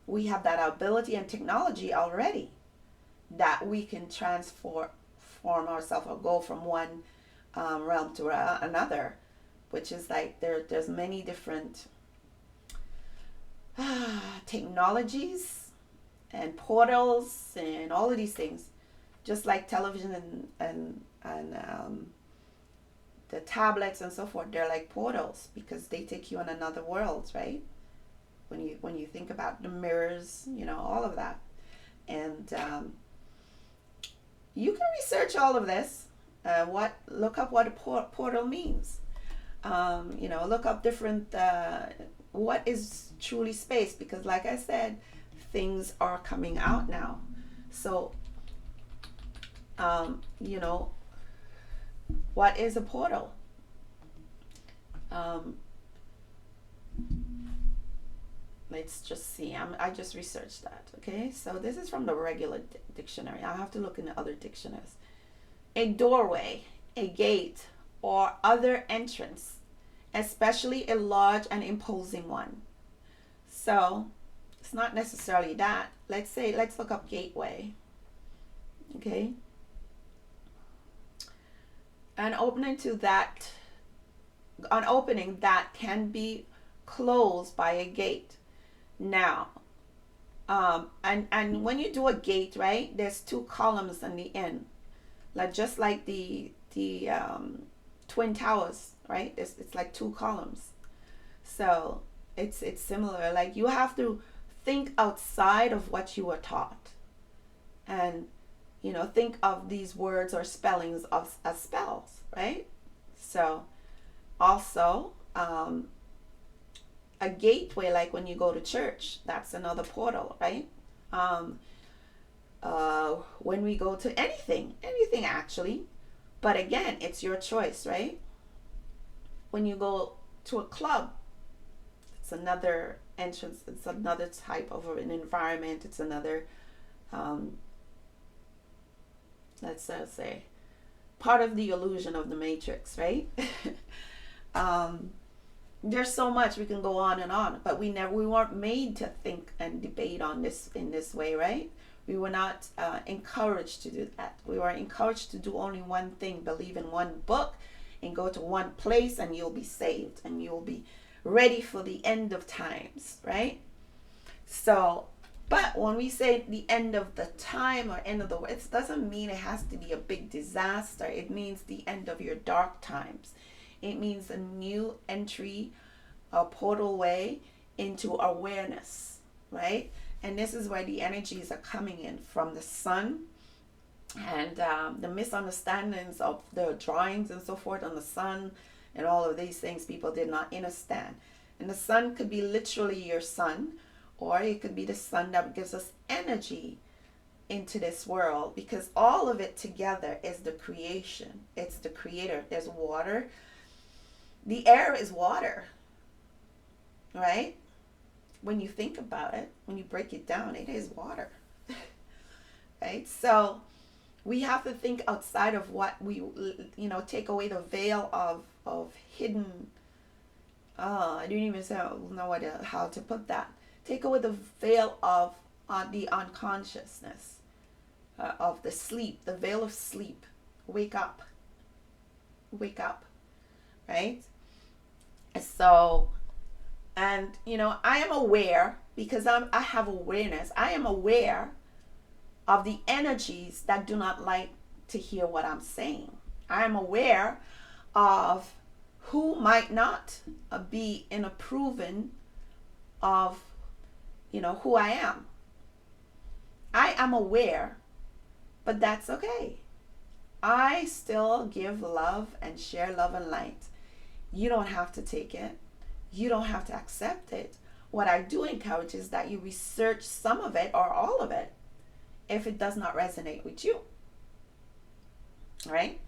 we have that ability and technology already, that we can transform ourselves or go from one realm to another, which is like there's many different technologies and portals and all of these things, just like television and the tablets and so forth. They're like portals because they take you in another world, right? When you think about the mirrors, all of that. And you can research all of this. Look up what a portal means. Look up different, what is truly space, because like I said, things are coming out now. So, what is a portal? Let's just see. I just researched that. Okay, so this is from the regular dictionary. I have to look in the other dictionaries. A doorway, a gate, or other entrance, especially a large and imposing one. So it's not necessarily that. Let's look up gateway. Okay. An opening that can be closed by a gate. Now, and when you do a gate, right, there's two columns on the end, just like the Twin Towers, right? It's like two columns. So it's similar. Like, you have to think outside of what you were taught, and think of these words or spellings as spells, right? So also, a gateway, like when you go to church, that's another portal, right? When we go to anything actually, but again, it's your choice, right? When you go to a club, it's another entrance, it's another type of an environment, it's another, let's say, part of the illusion of the matrix, right? There's so much we can go on and on, but we weren't made to think and debate on this in this way, right? We were not encouraged to do that. We were encouraged to do only one thing, believe in one book, and go to one place, and you'll be saved, and you'll be ready for the end of times, right? So, but when we say the end of the time or end of the world, it doesn't mean it has to be a big disaster. It means the end of your dark times. It means a new entry, a portal way into awareness, right? And this is where the energies are coming in from the sun, and the misunderstandings of the drawings and so forth on the sun and all of these things people did not understand. And the sun could be literally your sun, or it could be the sun that gives us energy into this world, because all of it together is the creation. It's the creator. There's water. The air is water, right? When you think about it, when you break it down, it is water, right? So we have to think outside of what we, take away the veil of hidden, I don't even know how to put that. Take away the veil of the unconsciousness, of the sleep, the veil of sleep. Wake up, right? So, and I am aware, because I have awareness. I am aware of the energies that do not like to hear what I'm saying. I am aware of who might not be in approving of who I am. I am aware, but that's okay. I still give love and share love and light. You don't have to take it. You don't have to accept it. What I do encourage is that you research some of it or all of it if it does not resonate with you. Right?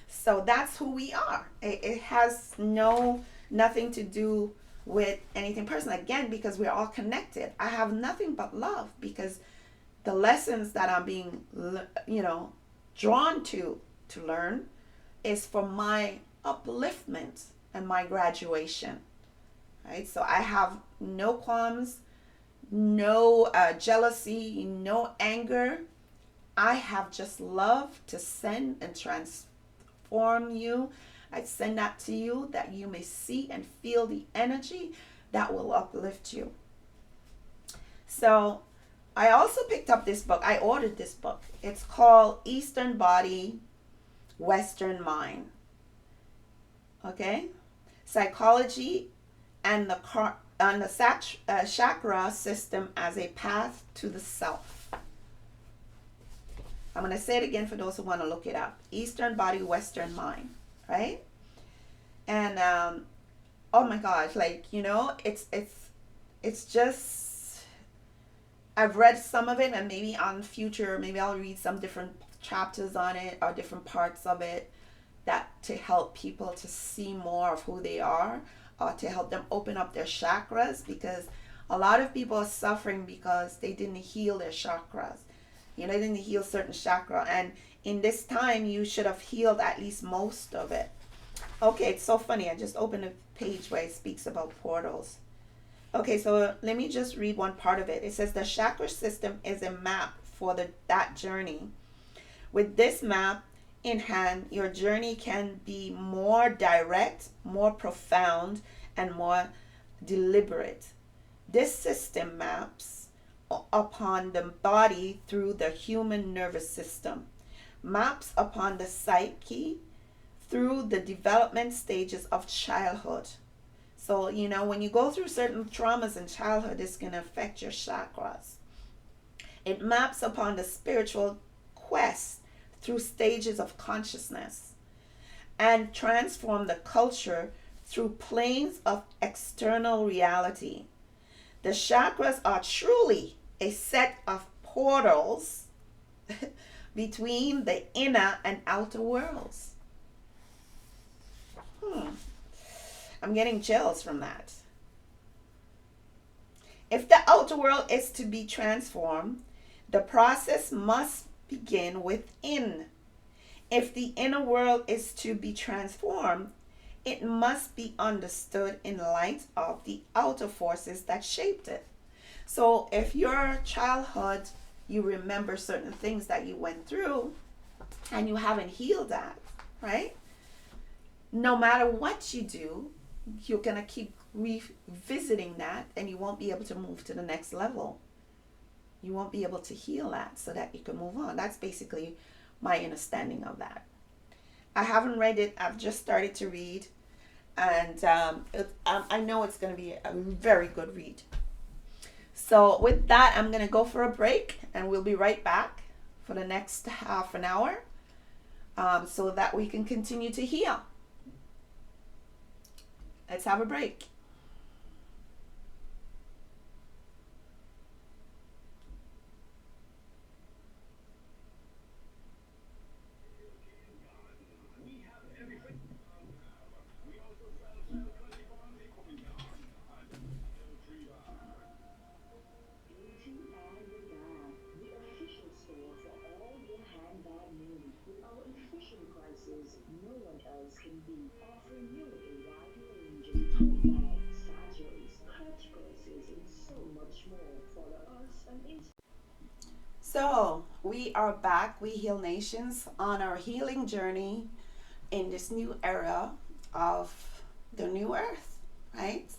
So that's who we are. It has nothing to do with anything personal. Again, because we're all connected. I have nothing but love, because the lessons that I'm being, drawn to learn is for my upliftment and my graduation. Right? So I have no qualms, no jealousy, no anger. I have just love to send and transform you. I send that to you, that you may see and feel the energy that will uplift you. So I also picked up this book. I ordered this book. It's called Eastern Body, Western Mind. Okay? Psychology and the chakra system as a path to the self. I'm going to say it again for those who want to look it up. Eastern Body, Western Mind. Right? And oh my gosh, it's just, I've read some of it, and maybe maybe I'll read some different chapters on it or different parts of it, that to help people to see more of who they are, or to help them open up their chakras, because a lot of people are suffering because they didn't heal their chakras. They didn't heal certain chakra, and in this time you should have healed at least most of it. Okay, it's so funny. I just opened a page where it speaks about portals. Okay, so let me just read one part of it. It says the chakra system is a map for that journey. With this map in hand, your journey can be more direct, more profound, and more deliberate. This system maps upon the body through the human nervous system, maps upon the psyche through the development stages of childhood. So, when you go through certain traumas in childhood, it's going to affect your chakras. It maps upon the spiritual quest through stages of consciousness, and transform the culture through planes of external reality. The chakras are truly a set of portals between the inner and outer worlds. I'm getting chills from that. If the outer world is to be transformed, the process must begin within. If the inner world is to be transformed, it must be understood in light of the outer forces that shaped it. So if your childhood you remember certain things that you went through and you haven't healed that, right? No matter what you do, you're going to keep revisiting that, and you won't be able to move to the next level. You won't be able to heal that so that you can move on. That's basically my understanding of that. I haven't read it. I've just started to read, and I know it's going to be a very good read. So with that, I'm going to go for a break, and we'll be right back for the next half an hour, so that we can continue to heal. Let's have a break. So we are back, we Heal Nations, on our healing journey in this new era of the new earth, right?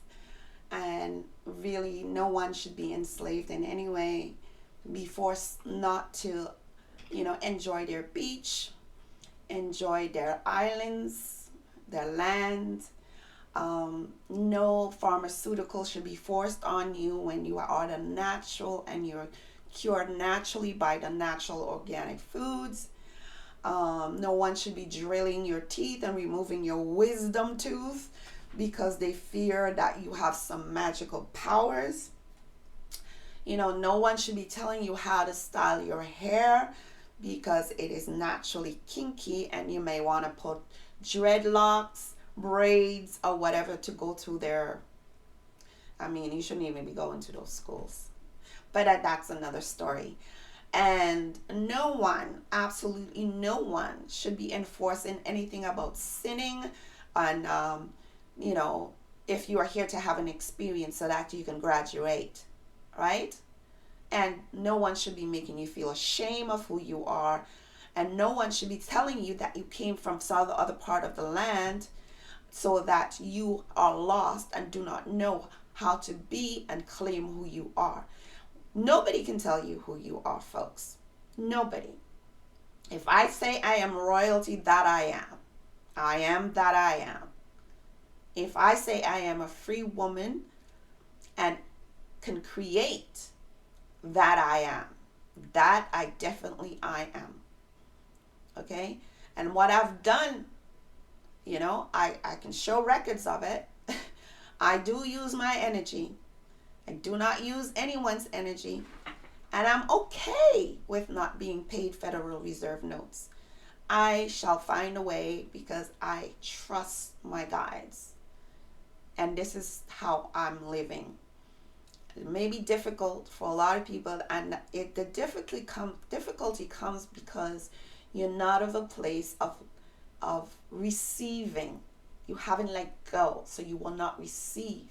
And really, no one should be enslaved in any way, be forced not to, enjoy their beach, enjoy their islands, their land. No pharmaceutical should be forced on you when you are the natural and you're cured naturally by the natural organic foods. No one should be drilling your teeth and removing your wisdom tooth because they fear that you have some magical powers. No one should be telling you how to style your hair because it is naturally kinky and you may want to put dreadlocks, braids, or whatever to go to their... you shouldn't even be going to those schools. But that's another story. And no one, absolutely no one, should be enforcing anything about sinning. And, if you are here to have an experience so that you can graduate, right? And no one should be making you feel ashamed of who you are. And no one should be telling you that you came from some other part of the land so that you are lost and do not know how to be and claim who you are. Nobody can tell you who you are, folks. Nobody. If I say I am royalty, that I am. I am that I am. If I say I am a free woman and can create, that I am. That I definitely I am. Okay? And what I've done, I can show records of it. I do use my energy. I do not use anyone's energy. And I'm okay with not being paid Federal Reserve notes. I shall find a way because I trust my guides. And this is how I'm living. It may be difficult for a lot of people, and the difficulty comes because you're not of a place of receiving. You haven't let go, so you will not receive.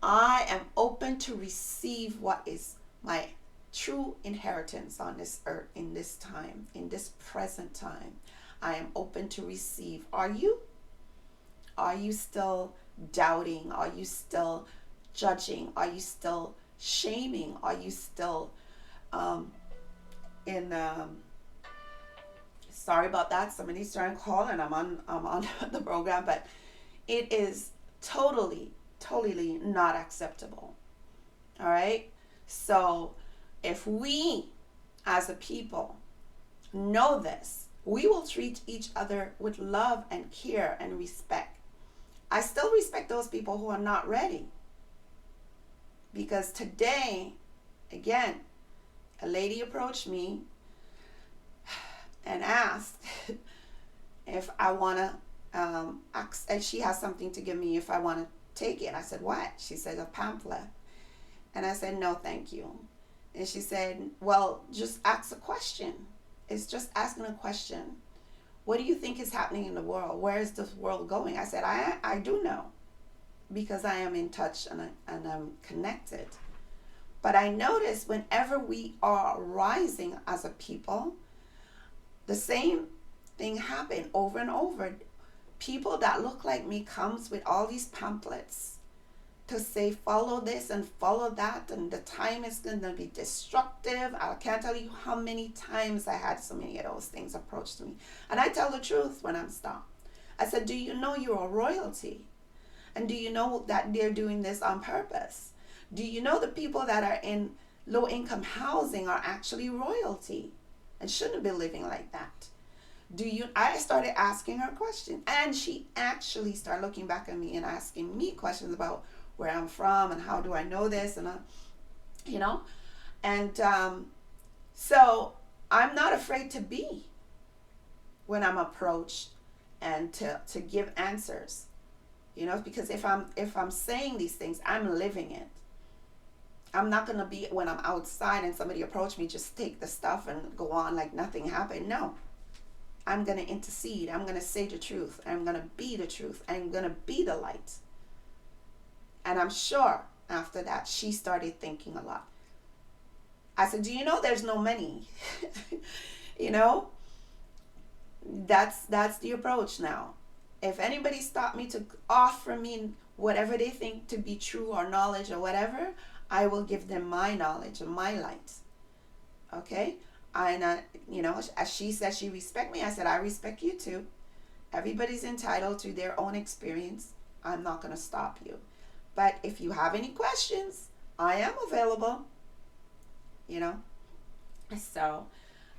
I am open to receive what is my true inheritance on this earth, in this time, in this present time. I am open to receive. Are you? Are you still doubting? Are you still judging? Are you still shaming? Are you still sorry about that, somebody's trying to call and I'm on the program, but it is totally not acceptable. All right? So if we as a people know this, we will treat each other with love and care and respect. I still respect those people who are not ready. Because today, again, a lady approached me and asked if I want to, and she has something to give me if I want to take it. I said, what? She said, a pamphlet. And I said, no, thank you. And she said, well, just ask a question. It's just asking a question. What do you think is happening in the world? Where is this world going? I said, I do know, because I am in touch and I'm connected. But I notice whenever we are rising as a people, the same thing happened over and over. People that look like me comes with all these pamphlets to say follow this and follow that, and the time is going to be destructive. I can't tell you how many times I had so many of those things approached me. And I tell the truth when I'm stopped. I said, do you know you're a royalty? And do you know that they're doing this on purpose? Do you know the people that are in low income housing are actually royalty and shouldn't be living like that? I started asking her questions, and she actually started looking back at me and asking me questions about where I'm from and how do I know this, and and so I'm not afraid to be when I'm approached and to give answers, because if I'm saying these things, I'm living it. I'm not gonna be, when I'm outside and somebody approach me, just take the stuff and go on like nothing happened. No, I'm gonna intercede. I'm gonna say the truth. I'm gonna be the truth. I'm gonna be the light. And I'm sure after that, she started thinking a lot. I said, do you know there's no money? That's the approach now. If anybody stopped me to offer me whatever they think to be true or knowledge or whatever, I will give them my knowledge and my light. Okay? And, as she said, she respect me. I said, I respect you too. Everybody's entitled to their own experience. I'm not going to stop you. But if you have any questions, I am available. So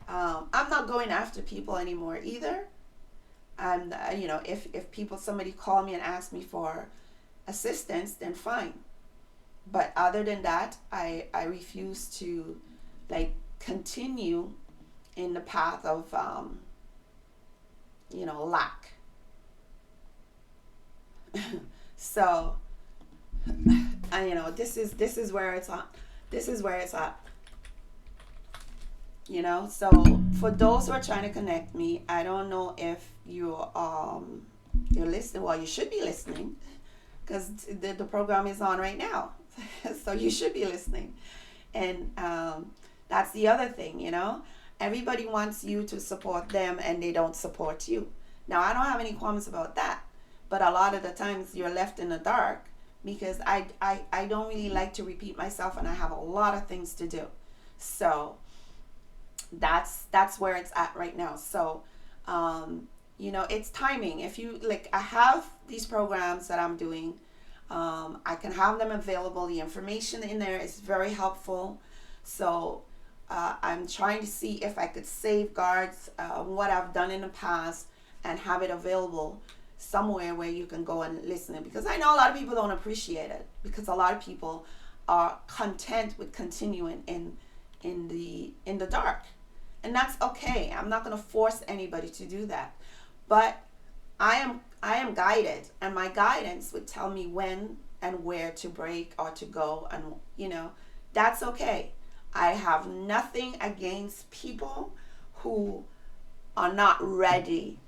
I'm not going after people anymore either. And, if somebody call me and ask me for assistance, then fine. But other than that, I refuse to continue in the path of lack. So this is where it's at. This is where it's at. So for those who are trying to connect me, I don't know if you're listening. Well, you should be listening, because the program is on right now. So you should be listening. And that's the other thing, everybody wants you to support them and they don't support you. Now, I don't have any qualms about that, but a lot of the times you're left in the dark, because I don't really like to repeat myself, and I have a lot of things to do. So that's where it's at right now. So it's timing. If you I have these programs that I'm doing. I can have them available. The information in there is very helpful. So I'm trying to see if I could safeguard what I've done in the past and have it available somewhere where you can go and listen. Because I know a lot of people don't appreciate it, because a lot of people are content with continuing in the dark. And that's okay. I'm not going to force anybody to do that. But I am guided, and my guidance would tell me when and where to break or to go, and that's okay. I have nothing against people who are not ready.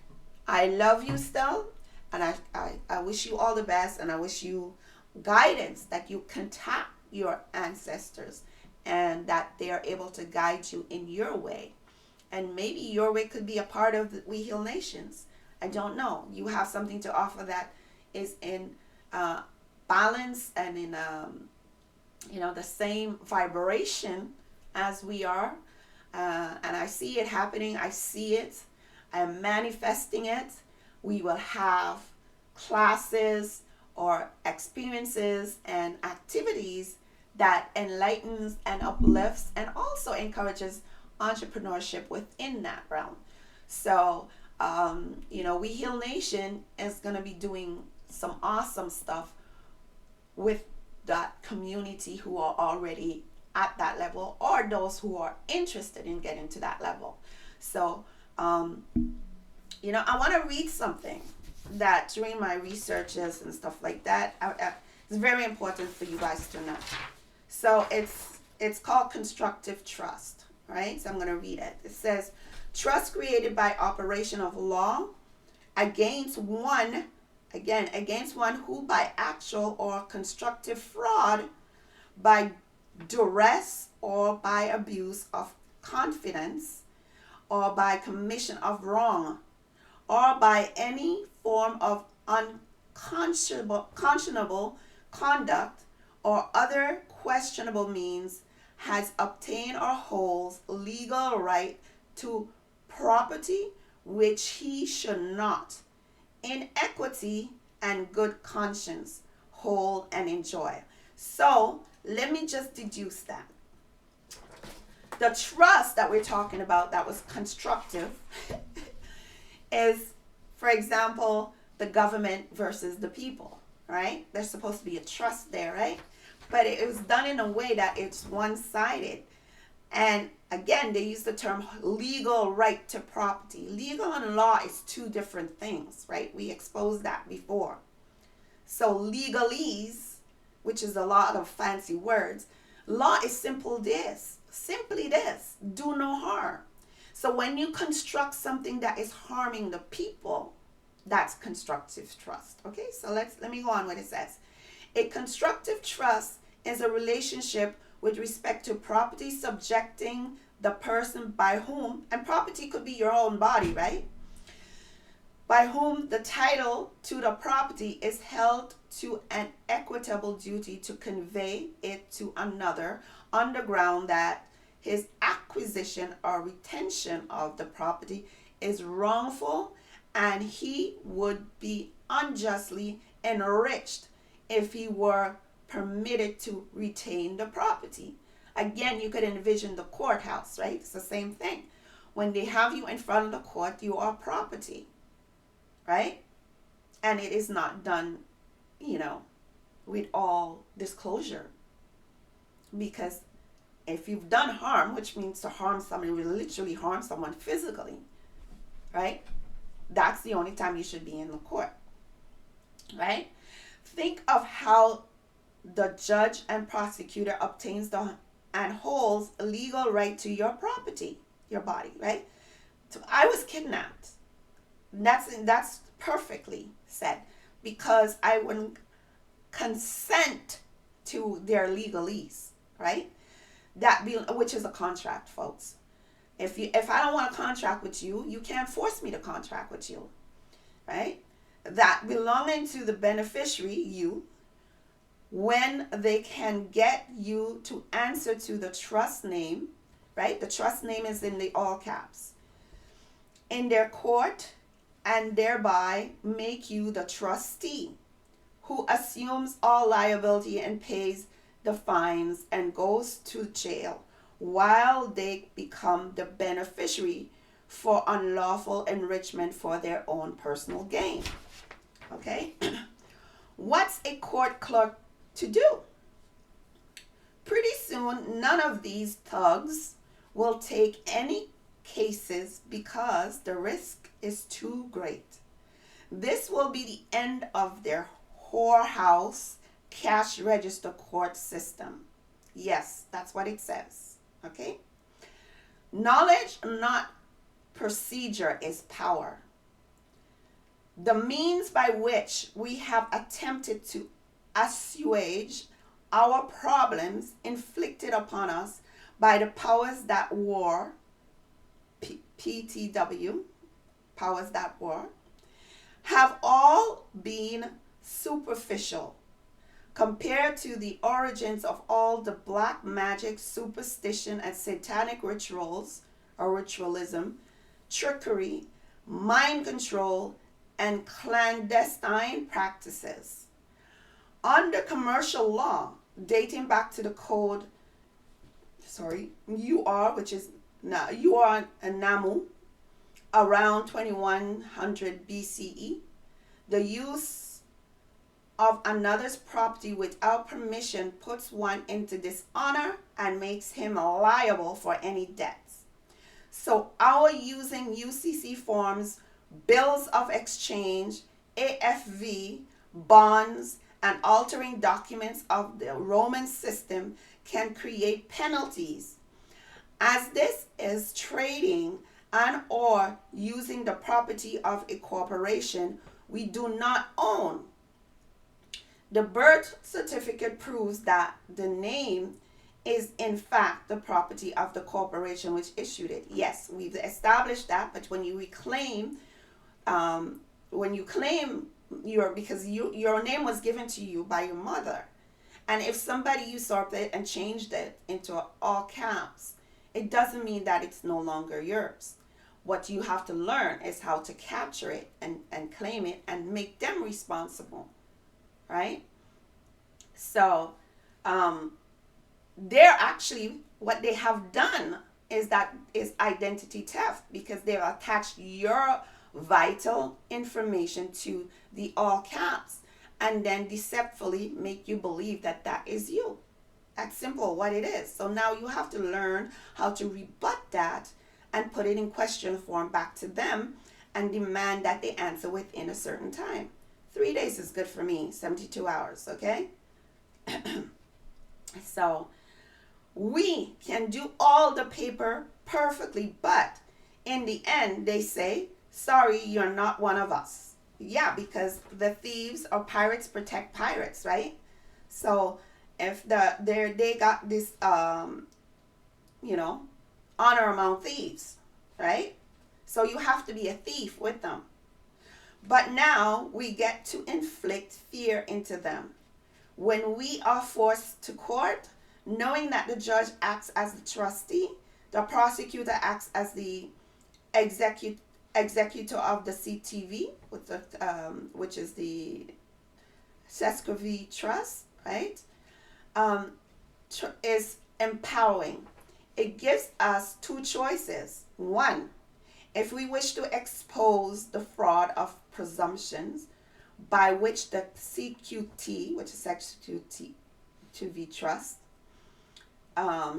I love you still, and I wish you all the best, and I wish you guidance, that you contact your ancestors and that they are able to guide you in your way. And maybe your way could be a part of the We Heal Nations. I don't know. You have something to offer that is in balance and in the same vibration as we are. And I see it happening. I see it. I am manifesting it. We will have classes or experiences and activities that enlightens and uplifts and also encourages entrepreneurship within that realm. So We Heal Nation is going to be doing some awesome stuff with that community who are already at that level, or those who are interested in getting to that level. So, I want to read something that during my researches and stuff like that, it's very important for you guys to know. So it's called Constructive Trust, right? So I'm going to read it. It says, trust created by operation of law against one who by actual or constructive fraud, by duress, or by abuse of confidence, or by commission of wrong, or by any form of unconscionable conduct or other questionable means, has obtained or holds legal right to property which he should not, in equity and good conscience, hold and enjoy. So let me just deduce that. The trust that we're talking about that was constructive is, for example, the government versus the people, right? There's supposed to be a trust there, right? But it was done in a way that it's one-sided. And again, they use the term legal right to property. Legal and law is two different things, right? We exposed that before. So legalese, which is a lot of fancy words, law is simply this, do no harm. So when you construct something that is harming the people, that's constructive trust. Okay, so let me go on what it says. A constructive trust is a relationship with respect to property subjecting the person by whom, and property could be your own body, right? By whom the title to the property is held to an equitable duty to convey it to another on the ground that his acquisition or retention of the property is wrongful, and he would be unjustly enriched if he were permitted to retain the property. Again, you could envision the courthouse, right? It's the same thing. When they have you in front of the court, you are property, right? And it is not done, with all disclosure. Because if you've done harm, which means to harm somebody, we literally harm someone physically, right? That's the only time you should be in the court, right? Think of how the judge and prosecutor obtains and holds a legal right to your property, your body, right? So I was kidnapped. That's perfectly said, because I wouldn't consent to their legalese, right? Which is a contract, folks. If I don't want to contract with you, you can't force me to contract with you, right? That belonging to the beneficiary, you, when they can get you to answer to the trust name, right? The trust name is in the all caps, in their court, and thereby make you the trustee who assumes all liability and pays the fines and goes to jail while they become the beneficiary for unlawful enrichment for their own personal gain. Okay? What's a court clerk to do? Pretty soon, none of these thugs will take any cases because the risk is too great. This will be the end of their whorehouse cash register court system. Yes, that's what it says. Okay? Knowledge, not procedure, is power. The means by which we have attempted to assuage our problems inflicted upon us by the powers that war, PTW, powers that war, have all been superficial compared to the origins of all the black magic, superstition, and satanic rituals or ritualism, trickery, mind control, and clandestine practices. Under commercial law, dating back to the code, which is Namu, around 2100 BCE, the use of another's property without permission puts one into dishonor and makes him liable for any debts. So our using UCC forms, bills of exchange, AFV, bonds, and altering documents of the Roman system can create penalties, as this is trading and or using the property of a corporation we do not own. The birth certificate proves that the name is in fact the property of the corporation which issued it. Yes, we've established that, but when you reclaim, when you claim because your name was given to you by your mother, and if somebody usurped it and changed it into all caps, it doesn't mean that it's no longer yours. What you have to learn is how to capture it and claim it and make them responsible, right? So, they're actually, what they have done is identity theft, because they've attached your vital information to the all caps and then deceptively make you believe that that is you. That's simple what it is. So now you have to learn how to rebut that and put it in question form back to them and demand that they answer within a certain time. 3 days is good for me, 72 hours, okay? So we can do all the paper perfectly, but in the end they say, sorry, you're not one of us. Yeah, because the thieves or pirates protect pirates, right? So if they got this honor among thieves, right? So you have to be a thief with them. But now we get to inflict fear into them. When we are forced to court, knowing that the judge acts as the trustee, the prosecutor acts as the executor of the CTV, which is the Sesquiv Trust, right? Is empowering. It gives us two choices. One, if we wish to expose the fraud of presumptions by which the CQT, which is Sesquiv Trust,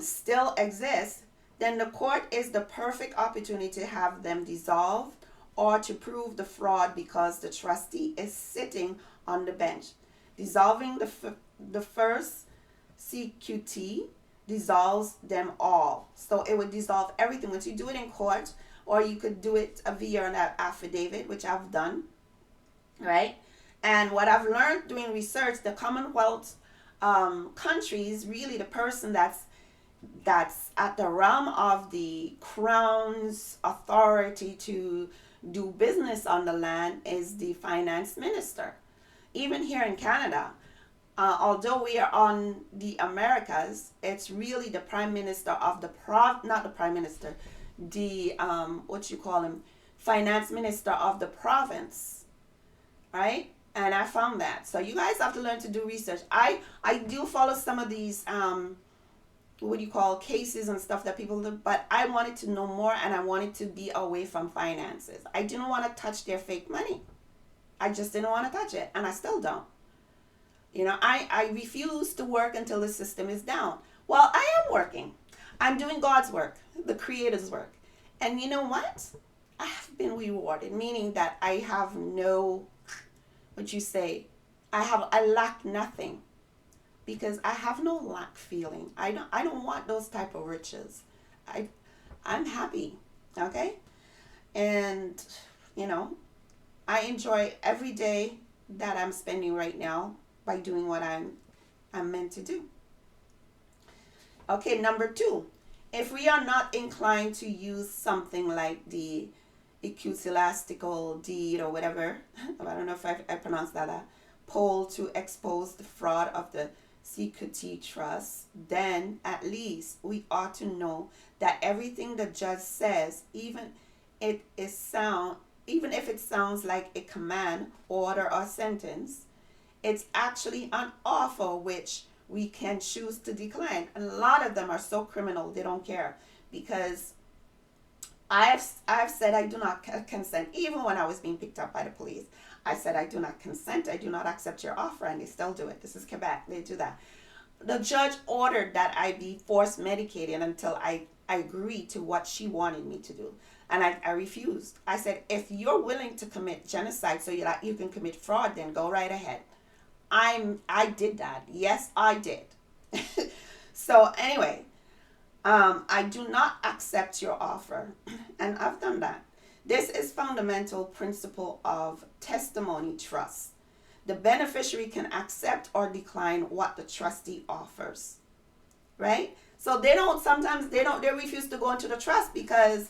still exists, then the court is the perfect opportunity to have them dissolved or to prove the fraud, because the trustee is sitting on the bench. Dissolving the first CQT dissolves them all. So it would dissolve everything. Once you do it in court, or you could do it via an affidavit, which I've done, right? And what I've learned doing research, the Commonwealth countries, really the person that's at the realm of the Crown's authority to do business on the land is the finance minister. Even here in Canada, although we are on the Americas, it's really the prime minister of the not the prime minister, the finance minister of the province, right? And I found that. So you guys have to learn to do research. I do follow some of these cases and stuff that people do, but I wanted to know more, and I wanted to be away from finances. I didn't want to touch their fake money. I just didn't want to touch it, and I still don't. I refuse to work until the system is down. Well, I am working. I'm doing God's work, the Creator's work. And you know what? I have been rewarded, meaning that I have no, I lack nothing, because I have no lack feeling. I don't want those type of riches. I'm happy, okay? And, I enjoy every day that I'm spending right now by doing what I'm meant to do. Okay, number 2. If we are not inclined to use something like the ecclesiastical deed or whatever, I don't know if I pronounced that, poll to expose the fraud of the CQT Trust, then at least we ought to know that everything the judge says, even if it sounds like a command, order, or sentence, it's actually an offer which we can choose to decline. And a lot of them are so criminal, they don't care. Because I've said I do not consent. Even when I was being picked up by the police, I said I do not consent. I do not accept your offer, and they still do it. This is Quebec. They do that. The judge ordered that I be forced medicated until I agreed to what she wanted me to do. And I refused. I said, if you're willing to commit genocide so that you can commit fraud, then go right ahead. I did that. Yes, I did. So anyway, I do not accept your offer. And I've done that. This is fundamental principle of testimony trust. The beneficiary can accept or decline what the trustee offers. right? So they refuse to go into the trust because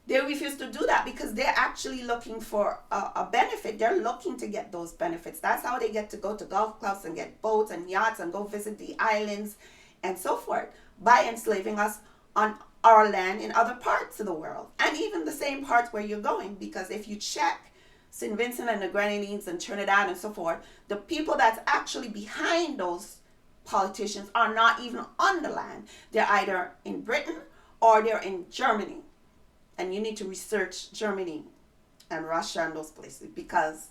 they refuse to do that because they're actually looking for a benefit. They're looking to get those benefits. That's how they get to go to golf clubs and get boats and yachts and go visit the islands and so forth by enslaving us on our land in other parts of the world and even the same parts where you're going. Because if you check St. Vincent and the Grenadines and Trinidad and so forth, the people that's actually behind those politicians are not even on the land. They're either in Britain or they're in Germany. And you need to research Germany and Russia and those places, because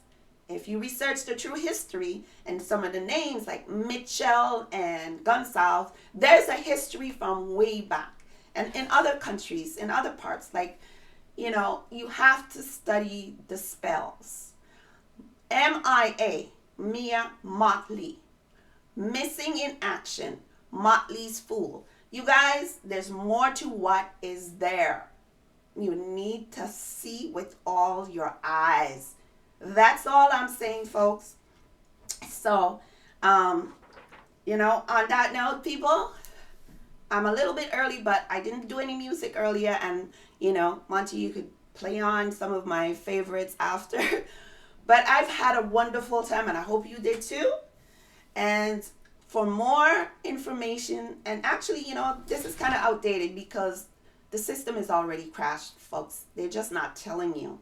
if you research the true history and some of the names like Mitchell and Gonsalves, there's a history from way back. And in other countries, in other parts, like, you have to study the spells. MIA, Mia Motley. Missing in action, Motley's Fool. You guys, there's more to what is there. You need to see with all your eyes. That's all I'm saying, folks. So, on that note, people, I'm a little bit early, but I didn't do any music earlier. And, Monty, you could play on some of my favorites after. But I've had a wonderful time, and I hope you did too. And for more information, and actually, this is kind of outdated because the system is already crashed, folks. They're just not telling you.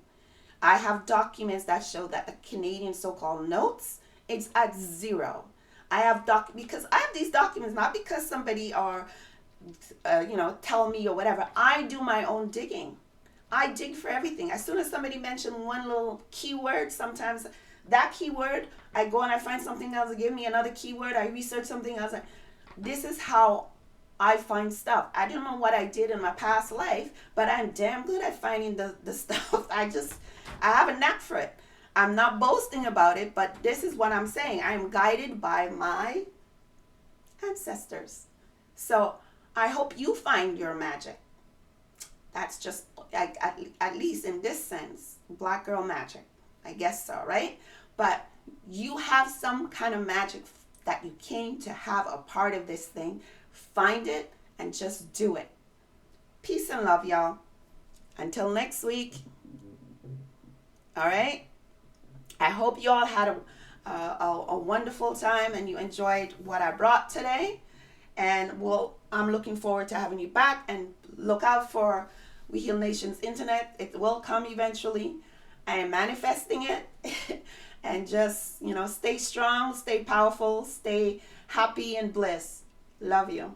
I have documents that show that the Canadian so-called notes, it's at 0. I have because I have these documents not because somebody or tell me or whatever. I do my own digging. I dig for everything. As soon as somebody mentioned one little keyword, sometimes that keyword, I go and I find something else to give me another keyword. I research something else. This is how I find stuff. I don't know what I did in my past life, but I'm damn good at finding the stuff. I have a knack for it. I'm not boasting about it, but this is what I'm saying. I'm guided by my ancestors. So I hope you find your magic. That's just, at least in this sense, Black girl magic. I guess so, right? But you have some kind of magic that you came to have a part of this thing. Find it and just do it. Peace and love, y'all. Until next week. All right? I hope you all had a wonderful time and you enjoyed what I brought today. And I'm looking forward to having you back. And look out for We Heal Nations Internet. It will come eventually. I am manifesting it. And just, stay strong, stay powerful, stay happy and bliss. Love you.